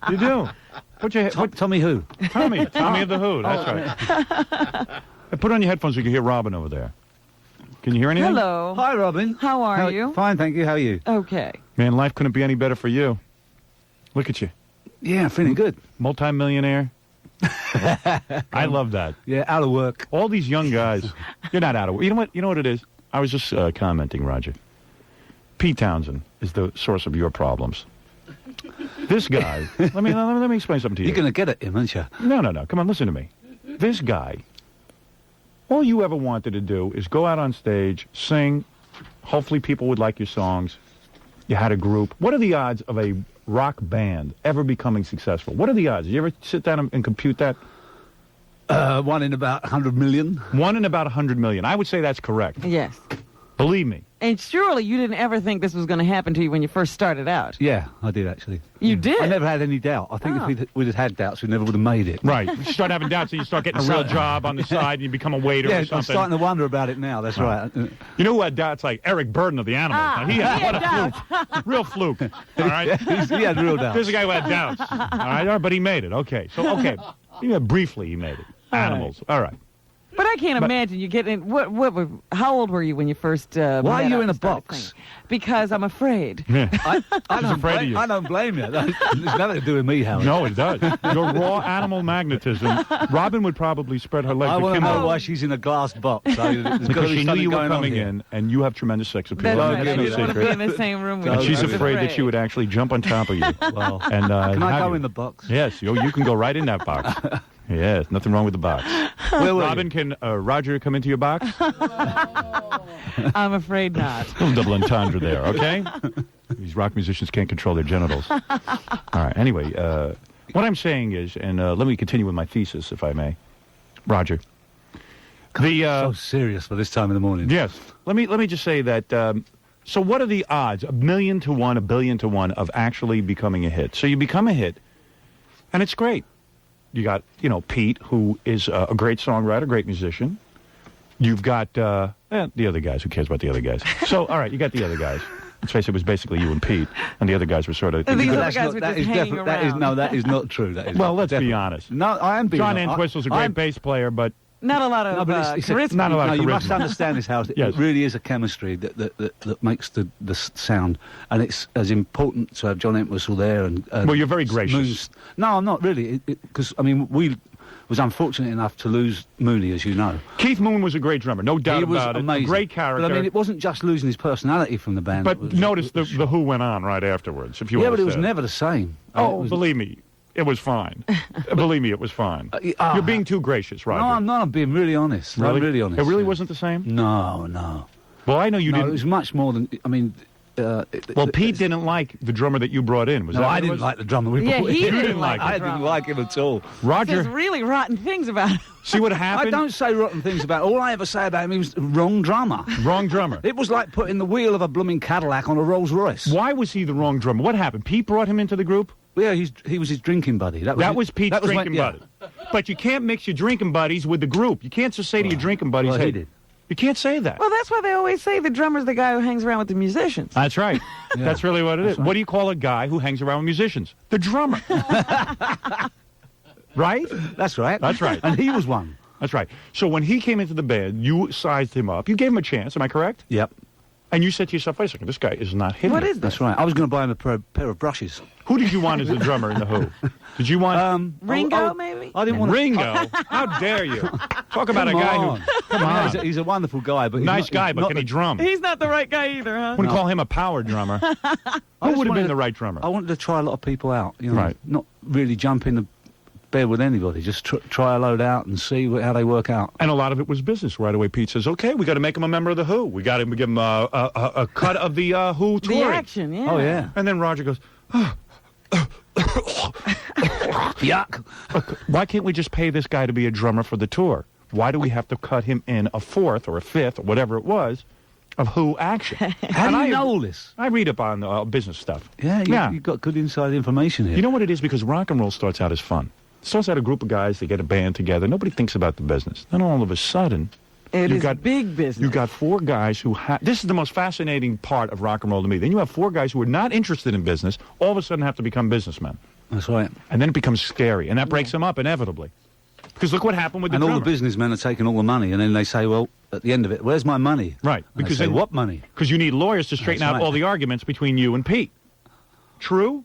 You do. Put your Tommy who? Tommy of the Who. That's right. Hey, put on your headphones so you can hear Robin over there. Can you hear anything? Hello. Hi, Robin. How are you? Fine, thank you. How are you? Okay. Man, life couldn't be any better for you. Look at you. Yeah, I'm feeling good. Multi-millionaire. I love that. Yeah, out of work. All these young guys. You're not out of work. You know what? You know what it is? I was just commenting, Roger. Pete Townsend is the source of your problems. This guy. let me explain something to you. You're going to get at him, aren't you? No. Come on, listen to me. This guy. All you ever wanted to do is go out on stage, sing. Hopefully people would like your songs. You had a group. What are the odds of a rock band ever becoming successful? What are the odds? Did you ever sit down and compute that? 1 in about 100 million. 1 in about 100 million. I would say that's correct. Yes. Believe me. And surely you didn't ever think this was going to happen to you when you first started out. Yeah, I did actually. You did? I never had any doubt. I think if we'd have had doubts, we never would have made it. Right. You start having doubts, so you start getting a real job on the side, and you become a waiter yeah, or something. I'm starting to wonder about it now. That's right. You know who had doubts? Like Eric Burden of the Animals. Now, he had a fluke. Real fluke. All right? He had real doubts. There's a guy who had doubts. All right, but he made it. Okay. So, yeah, briefly he made it. Animals. All right. But I can't imagine you getting. How old were you when you first? Why are you met in up a and started box? singing? Because I'm afraid. Yeah. I don't afraid of blame, you. I don't blame you. There's nothing to do with me, Howard. No, it does. Your raw animal magnetism. Robin would probably spread her legs. I want to know akimbo. why she's in a glass box. There's got to Because be she knew something you were going on coming here. in, and you have tremendous sex appeal. That's That's right. no I didn't want to be secret. in the same room with And you. she's I was afraid that she would actually jump on top of you. Well, And can I have go you. in the box? Yes, you can go right in that box. Yes, nothing wrong with the box. Where were Robin, can Roger come into your box? I'm afraid not. A little double entendre there, okay? These rock musicians can't control their genitals. All right. Anyway, what I'm saying is, and let me continue with my thesis, if I may, Roger. So serious for this time of the morning. Yes. Let me just say that. So what are the odds? 1,000,000 to 1, 1,000,000,000 to 1 of actually becoming a hit? So you become a hit, and it's great. You got Pete, who is a great songwriter, great musician. You've got the other guys. Who cares about the other guys? So all right, you got the other guys. Let's face it, was basically you and Pete, and the other guys were sort of... These other guys were just hanging around. That is not true. That is well, let's be honest. No, I am being John Entwistle's a great bass player, but... Not a lot of charisma. Not a lot of charisma. You must understand this, House. Yes. It really is a chemistry that makes the sound, and it's as important to have John Entwistle there. And well, you're very gracious. No, I'm not really, because we was unfortunate enough to lose Mooney, as you know. Keith Moon was a great drummer, no doubt about it. Amazing. A great character. But I mean, it wasn't just losing his personality from the band. But notice the Who went on right afterwards. If you but it was never the same. Oh, believe me. It was fine. Believe me, it was fine. You're being too gracious, Roger. No, I'm not. I'm being really honest. Really? I'm really honest. It really wasn't the same? No. Well, I know you didn't. It was much more than... I mean... well, Pete didn't like the drummer that you brought in. Was no, that I didn't like the drummer we brought in. He didn't like I didn't like him at all. Roger... Says really rotten things about him. See what happened? I don't say rotten things about him. All I ever say about him was wrong drummer. Wrong drummer. It was like putting the wheel of a blooming Cadillac on a Rolls Royce. Why was he the wrong drummer? What happened? Pete brought him into the group? Yeah, he was his drinking buddy. That was Pete's drinking buddy. But you can't mix your drinking buddies with the group. You can't just say to your drinking buddies, well, hey, he did. You can't say that. Well, that's why they always say the drummer's the guy who hangs around with the musicians. That's right. Yeah. That's really what it is. Right. What do you call a guy who hangs around with musicians? The drummer. Right? That's right. That's right. And he was one. That's right. So when he came into the band, you sized him up. You gave him a chance. Am I correct? Yep. And you said to yourself, wait a second, this guy is not hitting What it. is this? That's right. I was going to buy him a pair of brushes. Who did you want as the drummer in The Who? Did you want... Ringo, maybe? I didn't want Ringo? How dare you? Talk about a guy who... Come on. He's a wonderful guy. But Nice guy, but can he drum? He's not the right guy either, huh? Wouldn't call him a power drummer. Who would have been the right drummer? I wanted to try a lot of people out. You know, Right. Not really jump in the bed with anybody. Just try a load out and see how they work out. And a lot of it was business. Right away, Pete says, okay, we got to make him a member of The Who. We got to give him a cut of the Who touring. The action, yeah. Oh, yeah. And then Roger goes, Yuck. why can't we just pay this guy to be a drummer for the tour? Why do we have to cut him in a fourth or a fifth or whatever it was of Who action? How do you know all this? I read up on business stuff. Yeah, you've got good inside information here. You know what it is? Because rock and roll starts out as fun. It starts out a group of guys, they get a band together. Nobody thinks about the business. Then all of a sudden... It you is got big business. You got four guys who this is the most fascinating part of rock and roll to me. Then you have four guys who are not interested in business, all of a sudden have to become businessmen. That's right. And then it becomes scary, and that breaks them up inevitably. Because look what happened with the And drummer. all the businessmen are taking all the money, and then they say, well, at the end of it, where's my money? Right. And Because they say, then, what money? Because you need lawyers to straighten That's out right. all the arguments between you and Pete. True?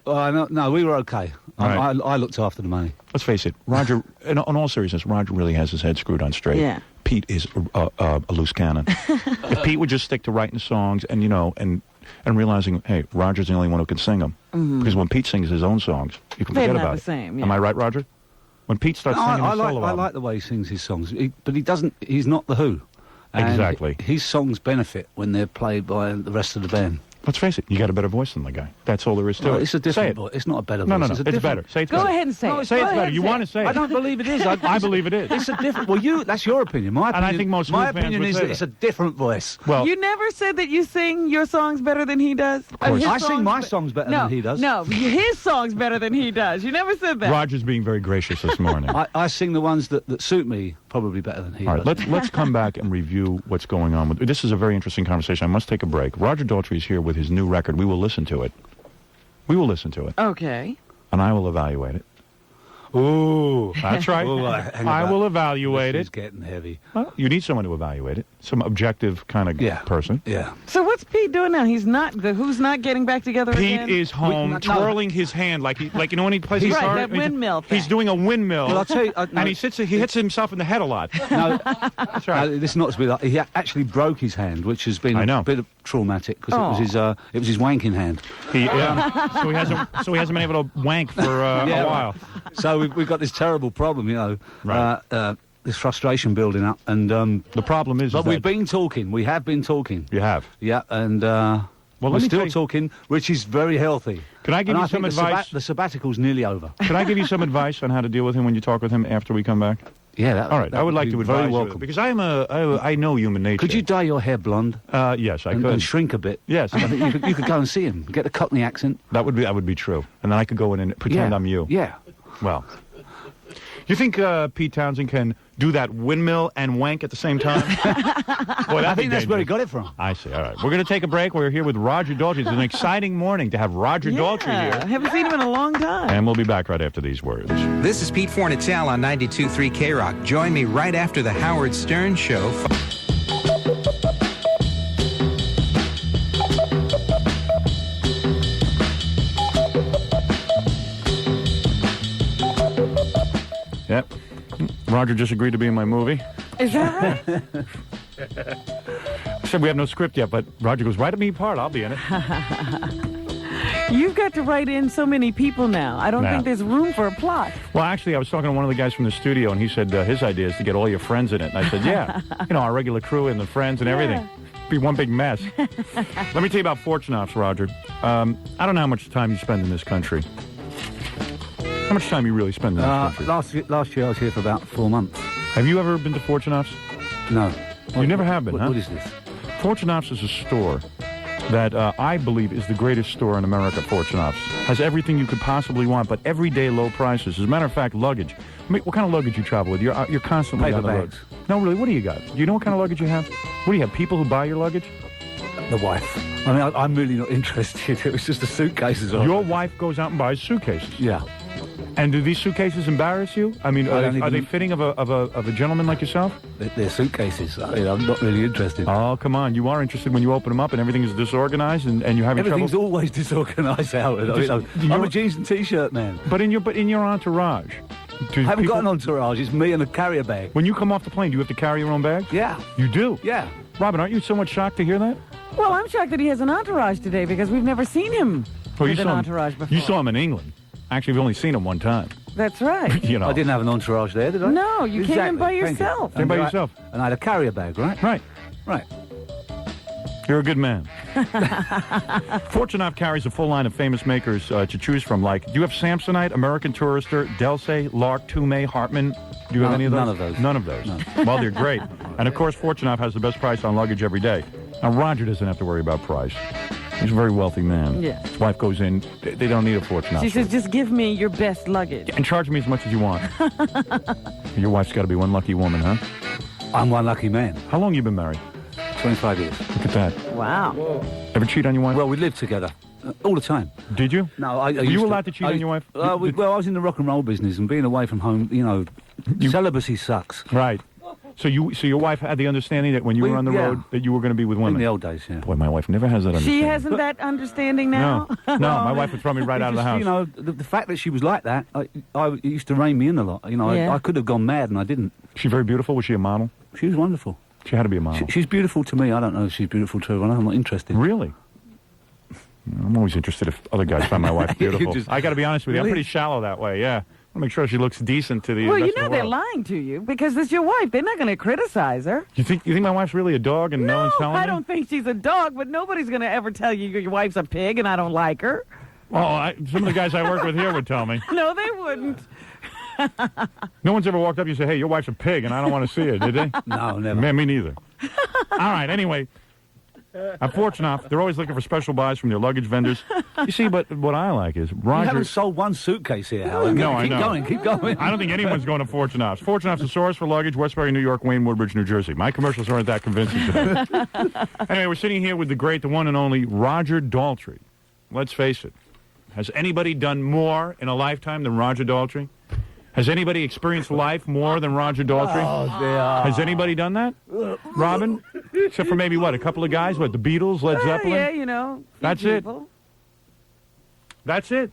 No, we were okay. Right. I looked after the money. Let's face it, Roger, in all seriousness, Roger really has his head screwed on straight. Yeah. Pete is a loose cannon. If Pete would just stick to writing songs and, and realizing, hey, Roger's the only one who can sing them. Mm-hmm. Because when Pete sings his own songs, you can They're forget not about the it. same, yeah. Am I right, Roger? When Pete starts No, singing I his solo like album. the way he sings his songs, but he doesn't. He's not the Who. And Exactly. His songs benefit when they're played by the rest of the band. Let's face it, you got a better voice than the guy. That's all there is to No, it. it's a Say different it. voice. It's not a better No, voice. no, It's a it's different... better. Say it's Go better. ahead and say No, it. Say Go it's ahead better. and You say want to it. say it. I don't believe it is. I believe it is. It's a different... Well, that's your opinion. My opinion... And I think most my Who fans opinion would is say that that. it's a different voice. Well, You never said that you sing your songs better than he does? Of course. I sing my songs better than he does. No, his songs better than he does. You never said that. Roger's being very gracious this morning. I sing the ones that suit me probably better than he All right, does. let's come back and review what's going on. This is a very interesting conversation. I must take a break. Roger Daltrey is here with his new record. We will listen to it. We will listen to it. Okay. And I will evaluate it. Ooh. That's right. Ooh, I will evaluate It's it. getting heavy. Well, you need someone to evaluate it. Some objective kind of person. Yeah. So what's Pete doing now? He's not Who's not getting back together Pete again? is home twirling his hand like when he plays Right, guitar. that windmill He's thing. doing a windmill. Well, I'll tell you, and he hits himself in the head a lot. No, That's right. this is not to be like... He actually broke his hand, which has been I know. a bit of traumatic because Oh. it was his wanking hand. So he hasn't been able to wank for a while. So we've got this terrible problem, Right. this frustration building up, and the problem is. But that we've been talking. We have been talking. You have. Yeah, and Well, we're let me still tell you- talking, which is very healthy. Can I give And you I some think advice? The sabbatical's nearly over. Can I give you some advice on how to deal with him when you talk with him after we come back? Yeah, all right. I would like to advise very you welcome. because I know human nature. Could you dye your hair blonde? Yes, I and, could. and shrink a bit. Yes, I think you could go and see him. Get the Cockney accent. That would be true, and then I could go in and pretend Yeah. I'm you. Yeah. Well, you think Pete Townsend can do that windmill and wank at the same time? Boy, I think that's where he got it from. I see. All right. We're going to take a break. We're here with Roger Daltrey. It's an exciting morning to have Roger Daltrey I here. haven't seen him in a long time. And we'll be back right after these words. This is Pete Fornatale on 92.3 K-Rock. Join me right after the Howard Stern Show. Yep. Roger just agreed to be in my movie. Is that right? I said we have no script yet, but Roger goes, write me part. I'll be in it. You've got to write in so many people now. I don't Nah. think there's room for a plot. Well, actually, I was talking to one of the guys from the studio, and he said his idea is to get all your friends in it. And I said, yeah, our regular crew and the friends and everything. Be one big mess. Let me tell you about Fortunoffs, Roger. I don't know how much time you spend in this country. How much time you really spend in this country? Last year I was here for about 4 months. Have you ever been to Fortunoffs? No. You never have been, huh? What is this? Fortunoffs is a store that I believe is the greatest store in America, Fortunoffs. Has everything you could possibly want, but everyday low prices. As a matter of fact, luggage. I mean, what kind of luggage you travel with? You're constantly Paper on the road. bags. No, really, what do you got? Do you know what kind of luggage you have? What do you have, people who buy your luggage? The wife. I mean, I'm really not interested. It was just the suitcases. Your wife goes out and buys suitcases? Yeah. And do these suitcases embarrass you? I mean, are they fitting of a gentleman like yourself? They're suitcases. I mean, I'm not really interested. Oh, come on. You are interested when you open them up and everything is disorganized and you're having Everything's trouble? always disorganized, Howard. I'm a jeans and T-shirt man. But in your entourage? I haven't got an entourage. It's me and a carrier bag. When you come off the plane, do you have to carry your own bag? Yeah. You do? Yeah. Robin, aren't you somewhat shocked to hear that? Well, I'm shocked that he has an entourage today because we've never seen him with an entourage before. You saw him in England. Actually, we've only seen him one time. That's right. I didn't have an entourage there, did I? No, you came in by yourself. Came by yourself. And I had a carrier bag, right? Right. Right. You're a good man. Fortunoff carries a full line of famous makers to choose from. Like, do you have Samsonite, American Tourister, Delsey, Lark, Toomey, Hartman? Do you have any of those? None of those. None of those. No. Well, they're great. And, of course, Fortunoff has the best price on luggage every day. Now, Roger doesn't have to worry about price. He's a very wealthy man. Yeah. His wife goes in. They don't need a Fortunoff. She says, just give me your best luggage. And charge me as much as you want. Your wife's got to be one lucky woman, huh? I'm one lucky man. How long you been married? 25 years. Look at that. Wow. Ever cheat on your wife? Well, we lived together all the time. Did you? No, I Were used you to- allowed to cheat on your wife? Well, I was in the rock and roll business, and being away from home, celibacy sucks. Right. So your wife had the understanding that when you were on the road that you were going to be with women? In the old days, yeah. Boy, my wife never has that understanding. She hasn't that understanding now? No, my wife would throw me right out of the house. You know, the fact that she was like that, it used to rein me in a lot. You know, Yeah. I could have gone mad, and I didn't. She very beautiful? Was she a model? She was wonderful. She had to be a model. She's beautiful to me. I don't know if she's beautiful to everyone. I'm not interested. Really? I'm always interested if other guys find my wife beautiful. I got to be honest with you. I'm Really? pretty shallow that way, yeah. I want to make sure she looks decent to the Well, rest you of know the they're world. lying to you because it's your wife. They're not going to criticize her. You think my wife's really a dog and no one's telling I me? don't think she's a dog, but nobody's going to ever tell you your wife's a pig and I don't like her. Oh, some of the guys I work with here would tell me. No, they wouldn't. No one's ever walked up to you and said, hey, your wife's a pig and I don't want to see her, did they? No, never. Man, me neither. All right, anyway. At Fortunoff, they're always looking for special buys from their luggage vendors. You see, but what I like is You Roger... haven't sold one suitcase here, Howard. No, I know. Keep going. I don't think anyone's going to Fortunoff's. Fortunoff's a source for luggage, Westbury, New York, Wayne, Woodbridge, New Jersey. My commercials aren't that convincing today. Anyway, we're sitting here with the great, the one and only Roger Daltrey. Let's face it. Has anybody done more in a lifetime than Roger Daltrey? Has anybody experienced life more than Roger Daltrey? Oh, dear. Has anybody done that? Robin? Except for maybe, what, a couple of guys? What, the Beatles, Led Zeppelin? Yeah, you know. That's it. people. That's it.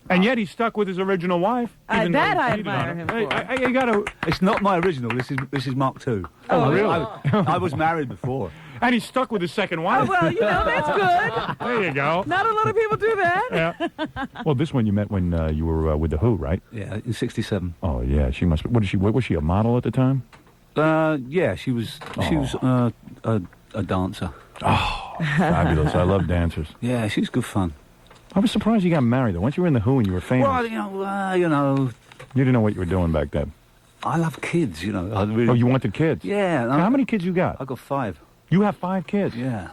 And yet he's stuck with his original wife. even though That he I cheated on admire her. him Hey, for. you gotta... It's not my original. This is Mark II. Oh, really? I was married before. And he's stuck with his second Oh, wife. well, you know, that's good. There you go. Not a lot of people do that. Yeah. Well, this one you met when you were with The Who, right? Yeah, in '67. Oh, yeah. She must be... What was she, a model at the time? Yeah, she was a dancer. Oh, Fabulous. I love dancers. Yeah, she's good fun. I was surprised you got married, though. Once you were in The Who and you were famous. Well, you know... You didn't know what you were doing back then. I love kids, you know. I really... Oh, you wanted kids? Yeah. Now, how many kids you got? I got 5. You have 5 kids? Yeah.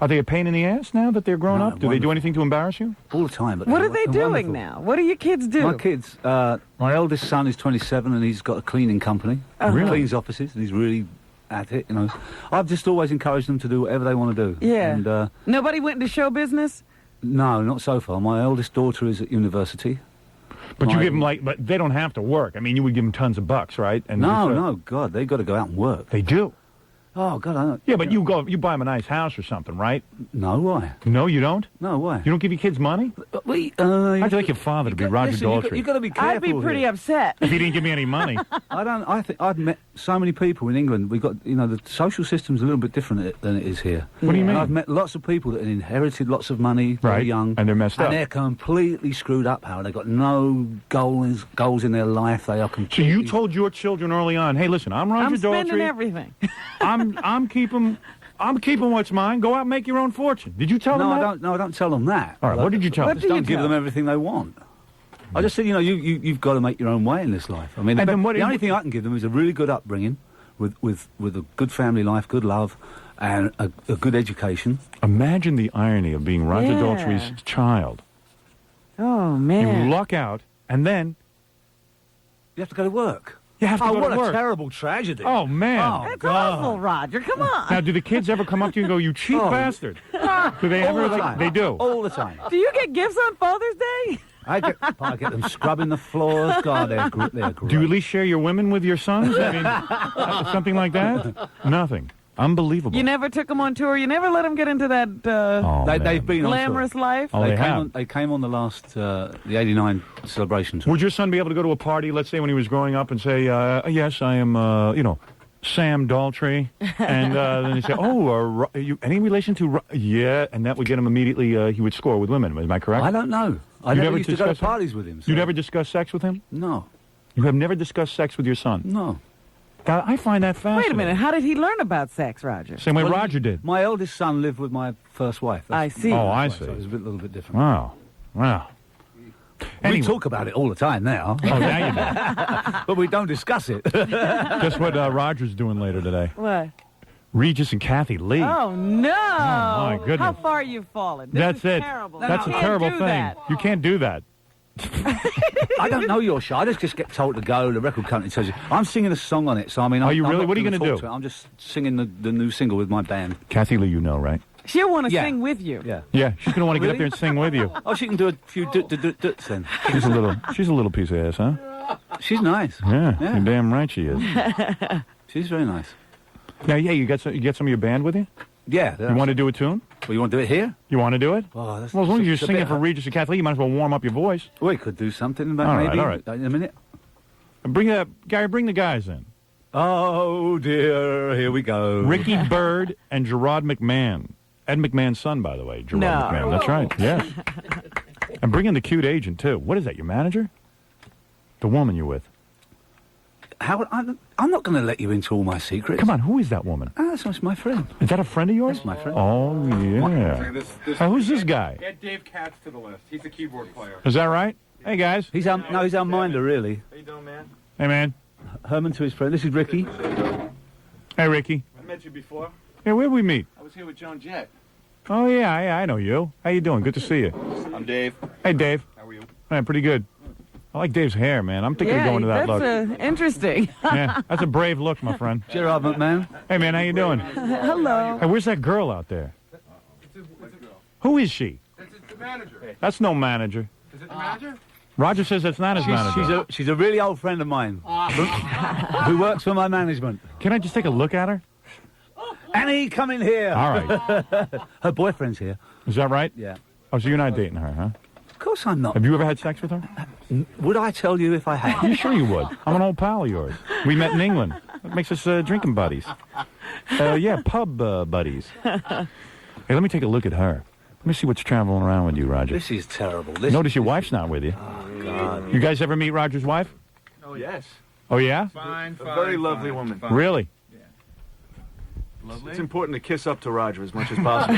Are they a pain in the ass now that they're grown No, up? Do they do anything to embarrass you? All the time. But What are they they're doing wonderful. now? What do your kids do? My kids, my eldest son is 27 and he's got a cleaning company. Really? Cleans offices and he's really at it, you know. I've just always encouraged them to do whatever they want to do. Yeah. And, Nobody went into show business? no, not so far. My eldest daughter is at university. But you give them, but they don't have to work. I mean, you would give them tons of bucks, right? And No, God, they've got to go out and work. They do. Oh, God, I don't... Yeah, but you buy them a nice house or something, right? No, why? No, you don't? No, why? You don't give your kids money? How'd you like your father to be Roger Daltrey? You've got to be careful I'd be pretty here. upset. If he didn't give me any money. I think I've met so many people in England. We've got, you know, the social system's a little bit different than it is here. What do you mean? And I've met lots of people that inherited lots of money, very Right, young, and they're messed up. and they're completely screwed up. Howard, they've got no goals in their life. They are So completely. you told your children early on, hey, listen, I'm Roger I'm spending Daltrey. everything. I'm keeping what's mine. Go out and make your own fortune. Did you tell them that? I don't tell them that. All right, what did you tell them? Just don't give them everything they want. I just said, you know, you've got to make your own way in this life. I mean, And the then what- only thing I can give them is a really good upbringing, with a good family life, good love, and a good education. Imagine the irony of being Roger Yeah. Daltrey's child. Oh, man. You luck out, and then You have to go to work. you have to go what to work. a terrible tragedy. Oh, man. Oh, That's God. awful, Roger. Come on. Now, do the kids ever come up to you and go, you cheap Oh. bastard? Do they All ever? the time. They do. All the time. Do you get gifts on Father's Day? I get them scrubbing the floors. God, they're great. Do you at least share your women with your sons? I mean, something like that? Nothing. Unbelievable. You never took them on tour? You never let them get into that They've been on glamorous tour. life? Oh, they have. They came on the last, the 89 celebration tour. Would your son be able to go to a party, let's say when he was growing up, and say, yes, I am, Sam Daltrey, and then he'd say, are you any relation to... Yeah, and that would get him immediately, he would score with women. Am I correct? I don't know. I You never never used to go to discuss it? parties with him. So. You never discuss sex with him? No. You have never discussed sex with your son? No. God, I find that fascinating. Wait a minute. How did he learn about sex, Roger? Same way Well, Roger did. My eldest son lived with my first wife. I see. Oh, I So see. it was a little bit different. Wow. We talk about it all the time now. Oh, now you know. But we don't discuss it. Guess what Roger's doing later today? What? Regis and Kathy Lee. Oh, no. my goodness. How far you've fallen. This That's is it. terrible. That's You a can't terrible do thing. that. You can't do that. I don't know your show. I just get told to go. The record company tells you. I'm singing a song on it, so I mean... Are you I'm really? not What are you gonna gonna talk do? to it. I'm just singing the new single with my band. Kathy Lee, you know, right? She'll want to Yeah. sing with you. Yeah. Yeah, she's going to want to get up Really? there and sing with you. Oh, she can do a few duts then. She's a little piece of ass, huh? She's nice. Yeah, Yeah. you're damn right she is. She's very nice. Now, yeah, you get some of your band with you? Yeah. You want to do a tune? Well, you want to do it here? You want to do it? Oh, that's, Well, as long as you're it's a singing bit- for Regis and Kathy Lee, you might as well warm up your voice. We could do something about All right, maybe all right. in a minute. And Gary, bring the guys in. Oh, dear. Here we go. Ricky Byrd and Gerard McMahon. Ed McMahon's son, by the way, Gerard No. McMahon. That's right, yes. And bring in the cute agent, too. What is that, your manager? The woman you're with. Howard, I'm not going to let you into all my secrets. Come on, who is that woman? That's my friend. Is that a friend of yours? That's my friend. Oh, yeah. Who's this guy? Add Dave Katz to the list. He's the keyboard player. Is that right? Hey, guys. He's our minder, really. How you doing, man? Hey, man. Herman to his friend. This is Ricky. Hey, Ricky. I met you before. Hey, where'd we meet? I was here with Joan Jett. Oh, yeah, I know you. How you doing? Good to see you. I'm Dave. Hey, Dave. How are you? Man, pretty good. I like Dave's hair, man. I'm thinking of going to that look. That's interesting. Yeah, that's a brave look, my friend. Gerard McMahon. Hey, man, how you doing? Hello. Hey, where's that girl out there? Who is she? It's the manager. That's no manager. Is it the manager? Roger says that's not his manager. She's a really old friend of mine who works for my management. Can I just take a look at her? Annie, come in here. All right. Her boyfriend's here. Is that right? Yeah. Oh, so you're not dating her, huh? Of course I'm not. Have you ever had sex with her? Would I tell you if I had? You sure you would? I'm an old pal of yours. We met in England. That makes us drinking buddies. Yeah, pub buddies. Hey, let me take a look at her. Let me see what's traveling around with you, Roger. This is terrible. Notice your wife's not with you. Oh, God. You guys ever meet Roger's wife? Oh, yes. Oh, yeah? Fine, very lovely woman. Really? It's important to kiss up to Roger as much as possible.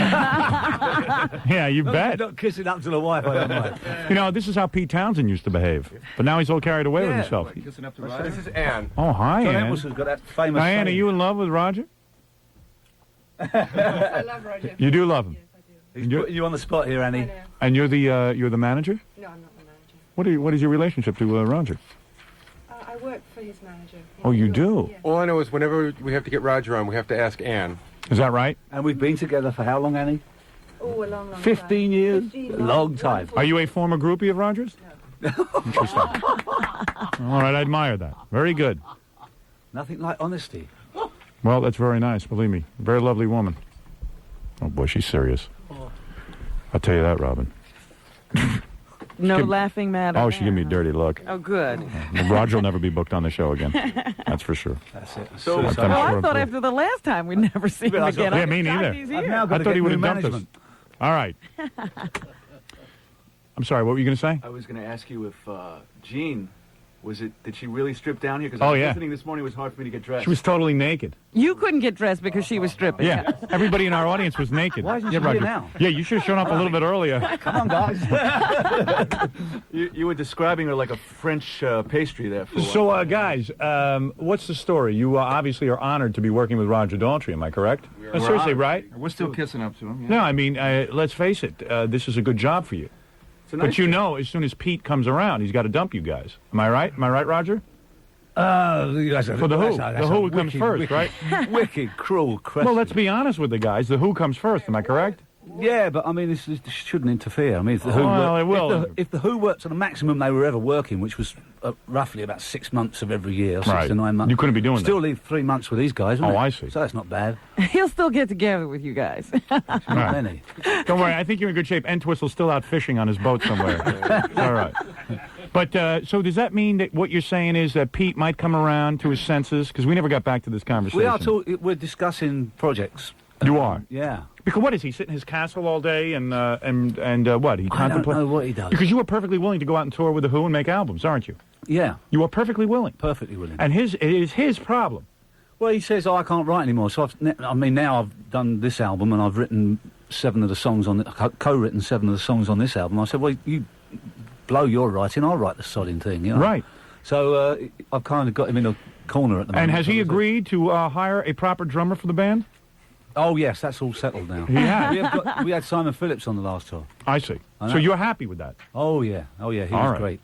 Yeah, you bet. Not kissing up to the wife, I don't mind. You know, this is how Pete Townsend used to behave. But now he's all carried away with himself. Kissing up to Roger. This is Ann. Oh, hi, John Ann. Entwistle's got that famous Diane, are saying. you in love with Roger? I love Roger. You do love him? He's putting you on the spot here, Annie. And you're the manager? No, I'm not the manager. What is your relationship to Roger? I work for his manager. Oh, you do? All I know is whenever we have to get Roger on, we have to ask Ann. Is that right? And we've been together for how long, Annie? Oh, a long, long 15 years? 15 long time. Are you a former groupie of Roger's? No. Interesting. All right, I admire that. Very good. Nothing like honesty. Well, that's very nice, believe me. Very lovely woman. Oh, boy, she's serious. I'll tell you that, Robin. No laughing matter. Oh, she gave me a dirty look. Oh, good. Roger will never be booked on the show again. That's for sure. That's it. So, I'm I sure thought after the last time we'd never see him again. Yeah, me neither. He's here. now I got to thought get he would new have dumped us. management. All right. I'm sorry, what were you going to say? I was going to ask you if Jean, did she really strip down here? Because Oh, I was yeah. listening this morning, it was hard for me to get dressed. She was totally naked. You couldn't get dressed because she was stripping. Yeah, everybody in our audience was naked. Why isn't yeah, she here Roger. now? Yeah, you should have shown up a little bit earlier. Come on, guys. You were describing her like a French pastry there for a while. So, guys, what's the story? You obviously are honored to be working with Roger Daltrey, am I correct? No, seriously, right? We're still kissing up to him. Yeah. No, I mean, let's face it, this is a good job for you. It's a nice But you job. know, as soon as Pete comes around, he's got to dump you guys. Am I right? Am I right, Roger? For the Who. The Who comes first, right? Wicked, cruel question. Well, let's be honest with the guys. The Who comes first, am I correct? Yeah, but I mean, this shouldn't interfere. I mean, if the Who Well, worked, it will. If the Who worked to the maximum they were ever working, which was roughly about 6 months of every year, 6 Right. to 9 months, You couldn't be doing still that. leave 3 months with these guys. Wouldn't Oh, it? I see. So that's not bad. He'll still get together with you guys. Not many. Don't worry, I think you're in good shape. Entwistle's still out fishing on his boat somewhere. All right. But, so does that mean that what you're saying is that Pete might come around to his senses? Because we never got back to this conversation. We're discussing projects. You are? Yeah. Because what is he, sit in his castle all day and what? He I don't know what he does. Because you were perfectly willing to go out and tour with The Who and make albums, aren't you? Yeah. You are perfectly willing. Perfectly willing. And it is his problem. Well, he says, I can't write anymore. So, now I've done this album and I've written 7 of the songs on it, co-written 7 of the songs on this album. I said, well, you blow your writing, I'll write the sodding thing. You know? Right. So I've kind of got him in a corner at the moment. And has he agreed to hire a proper drummer for the band? Oh, yes, that's all settled now. He has? We had Simon Phillips on the last tour. I see. So you're happy with that? Oh, yeah. He All was right. great.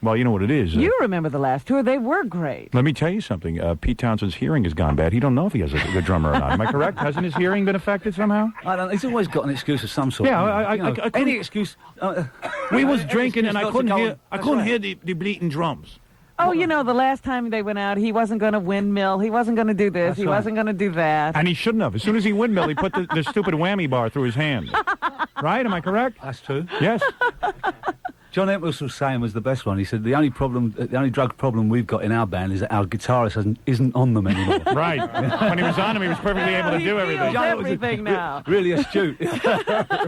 Well, you know what it is. You remember the last tour. They were great. Let me tell you something. Pete Townsend's hearing has gone bad. He don't know if he has a good drummer or not. Am I correct? Hasn't his hearing been affected somehow? I don't. He's always got an excuse of some sort. Yeah, I any excuse. We was any drinking excuse and I not to couldn't go hear. on. I That's couldn't right. hear the bleating drums. Oh, you know, the last time they went out, he wasn't going to windmill. He wasn't going to do this. That's He right. wasn't going to do that. And he shouldn't have. As soon as he windmill, he put the stupid whammy bar through his hand. Right? Am I correct? That's true. Yes. John Entwistle was saying was the best one. He said the only drug problem we've got in our band is that our guitarist isn't on them anymore. Right. When he was on them, he was perfectly able to do everything. Everything now. Really astute.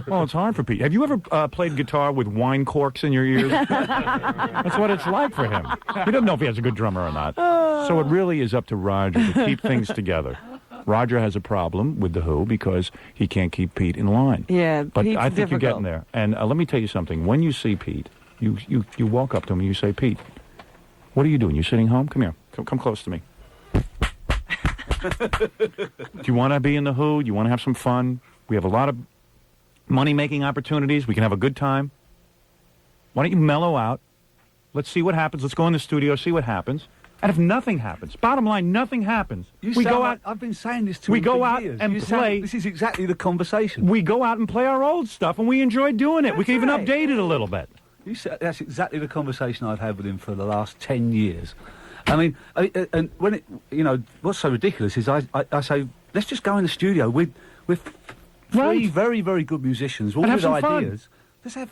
Well, it's hard for Pete. Have you ever played guitar with wine corks in your ears? That's what it's like for him. He doesn't know if he has a good drummer or not. So it really is up to Roger to keep things together. Roger has a problem with The Who because he can't keep Pete in line. Yeah, But Pete's I think you're difficult. getting there. And let me tell you something. When you see Pete, you walk up to him and you say, Pete, what are you doing? You sitting home? Come here. Come close to me. Do you want to be in The Who? Do you want to have some fun? We have a lot of money-making opportunities. We can have a good time. Why don't you mellow out? Let's see what happens. Let's go in the studio, see what happens. And if nothing happens, bottom line, nothing happens. We go out. I've been saying this to We him go for out years. and You sound- play. This is exactly the conversation. We go out and play our old stuff, and we enjoy doing it. We can even right. update it a little bit. You said that's exactly the conversation I've had with him for the last 10 years. I mean, and when it, what's so ridiculous is I say, let's just go in the studio with three very, very good musicians, all And have with some fun. ideas. Let's have.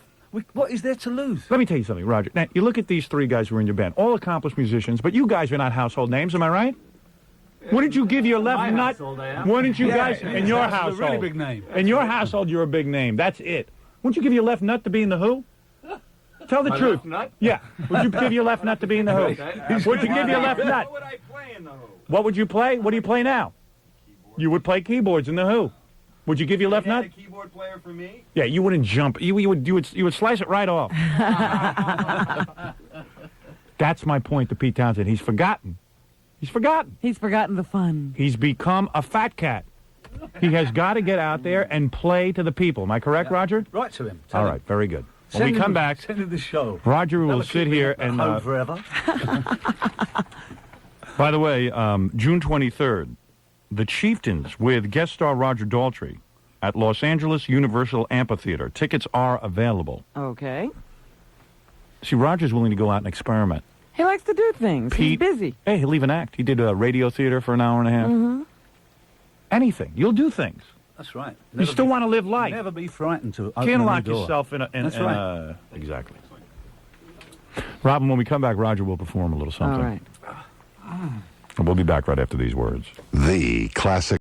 What is there to lose? Let me tell you something, Roger. Now, you look at these 3 guys who are in your band, all accomplished musicians, but you guys are not household names, am I right? Wouldn't you give your left nut? Wouldn't you guys, in your That's a household, really big name. in your household, you're a big name. That's it. Wouldn't you give your left nut to be in The Who? Tell the My truth. left nut? Yeah. Would you give your left nut to be in The Who? Would you give your left nut? What would I play in the Who? What would you play? What do you play now? You would play keyboards in the Who. Would you give your left nut? A keyboard player for me? Yeah, you wouldn't jump. You would slice it right off. That's my point to Pete Townsend. He's forgotten. He's forgotten. He's forgotten the fun. He's become a fat cat. He has got to get out there and play to the people. Am I correct, Roger? Right to him. All right, very good. When we come back, send him the show. Roger will sit here and home forever. By the way, June 23rd, the Chieftains with guest star Roger Daltrey at Los Angeles Universal Amphitheater. Tickets are available. Okay. See, Roger's willing to go out and experiment. He likes to do things. He's busy. Hey, he'll leave an act. He did a radio theater for an hour and a half. Mm-hmm. Anything. You'll do things. That's right. You still want to live life. Never be frightened to open Can't a lock door. yourself in a... That's right. Exactly. Robin, when we come back, Roger will perform a little something. All right. And we'll be back right after these words. The classic.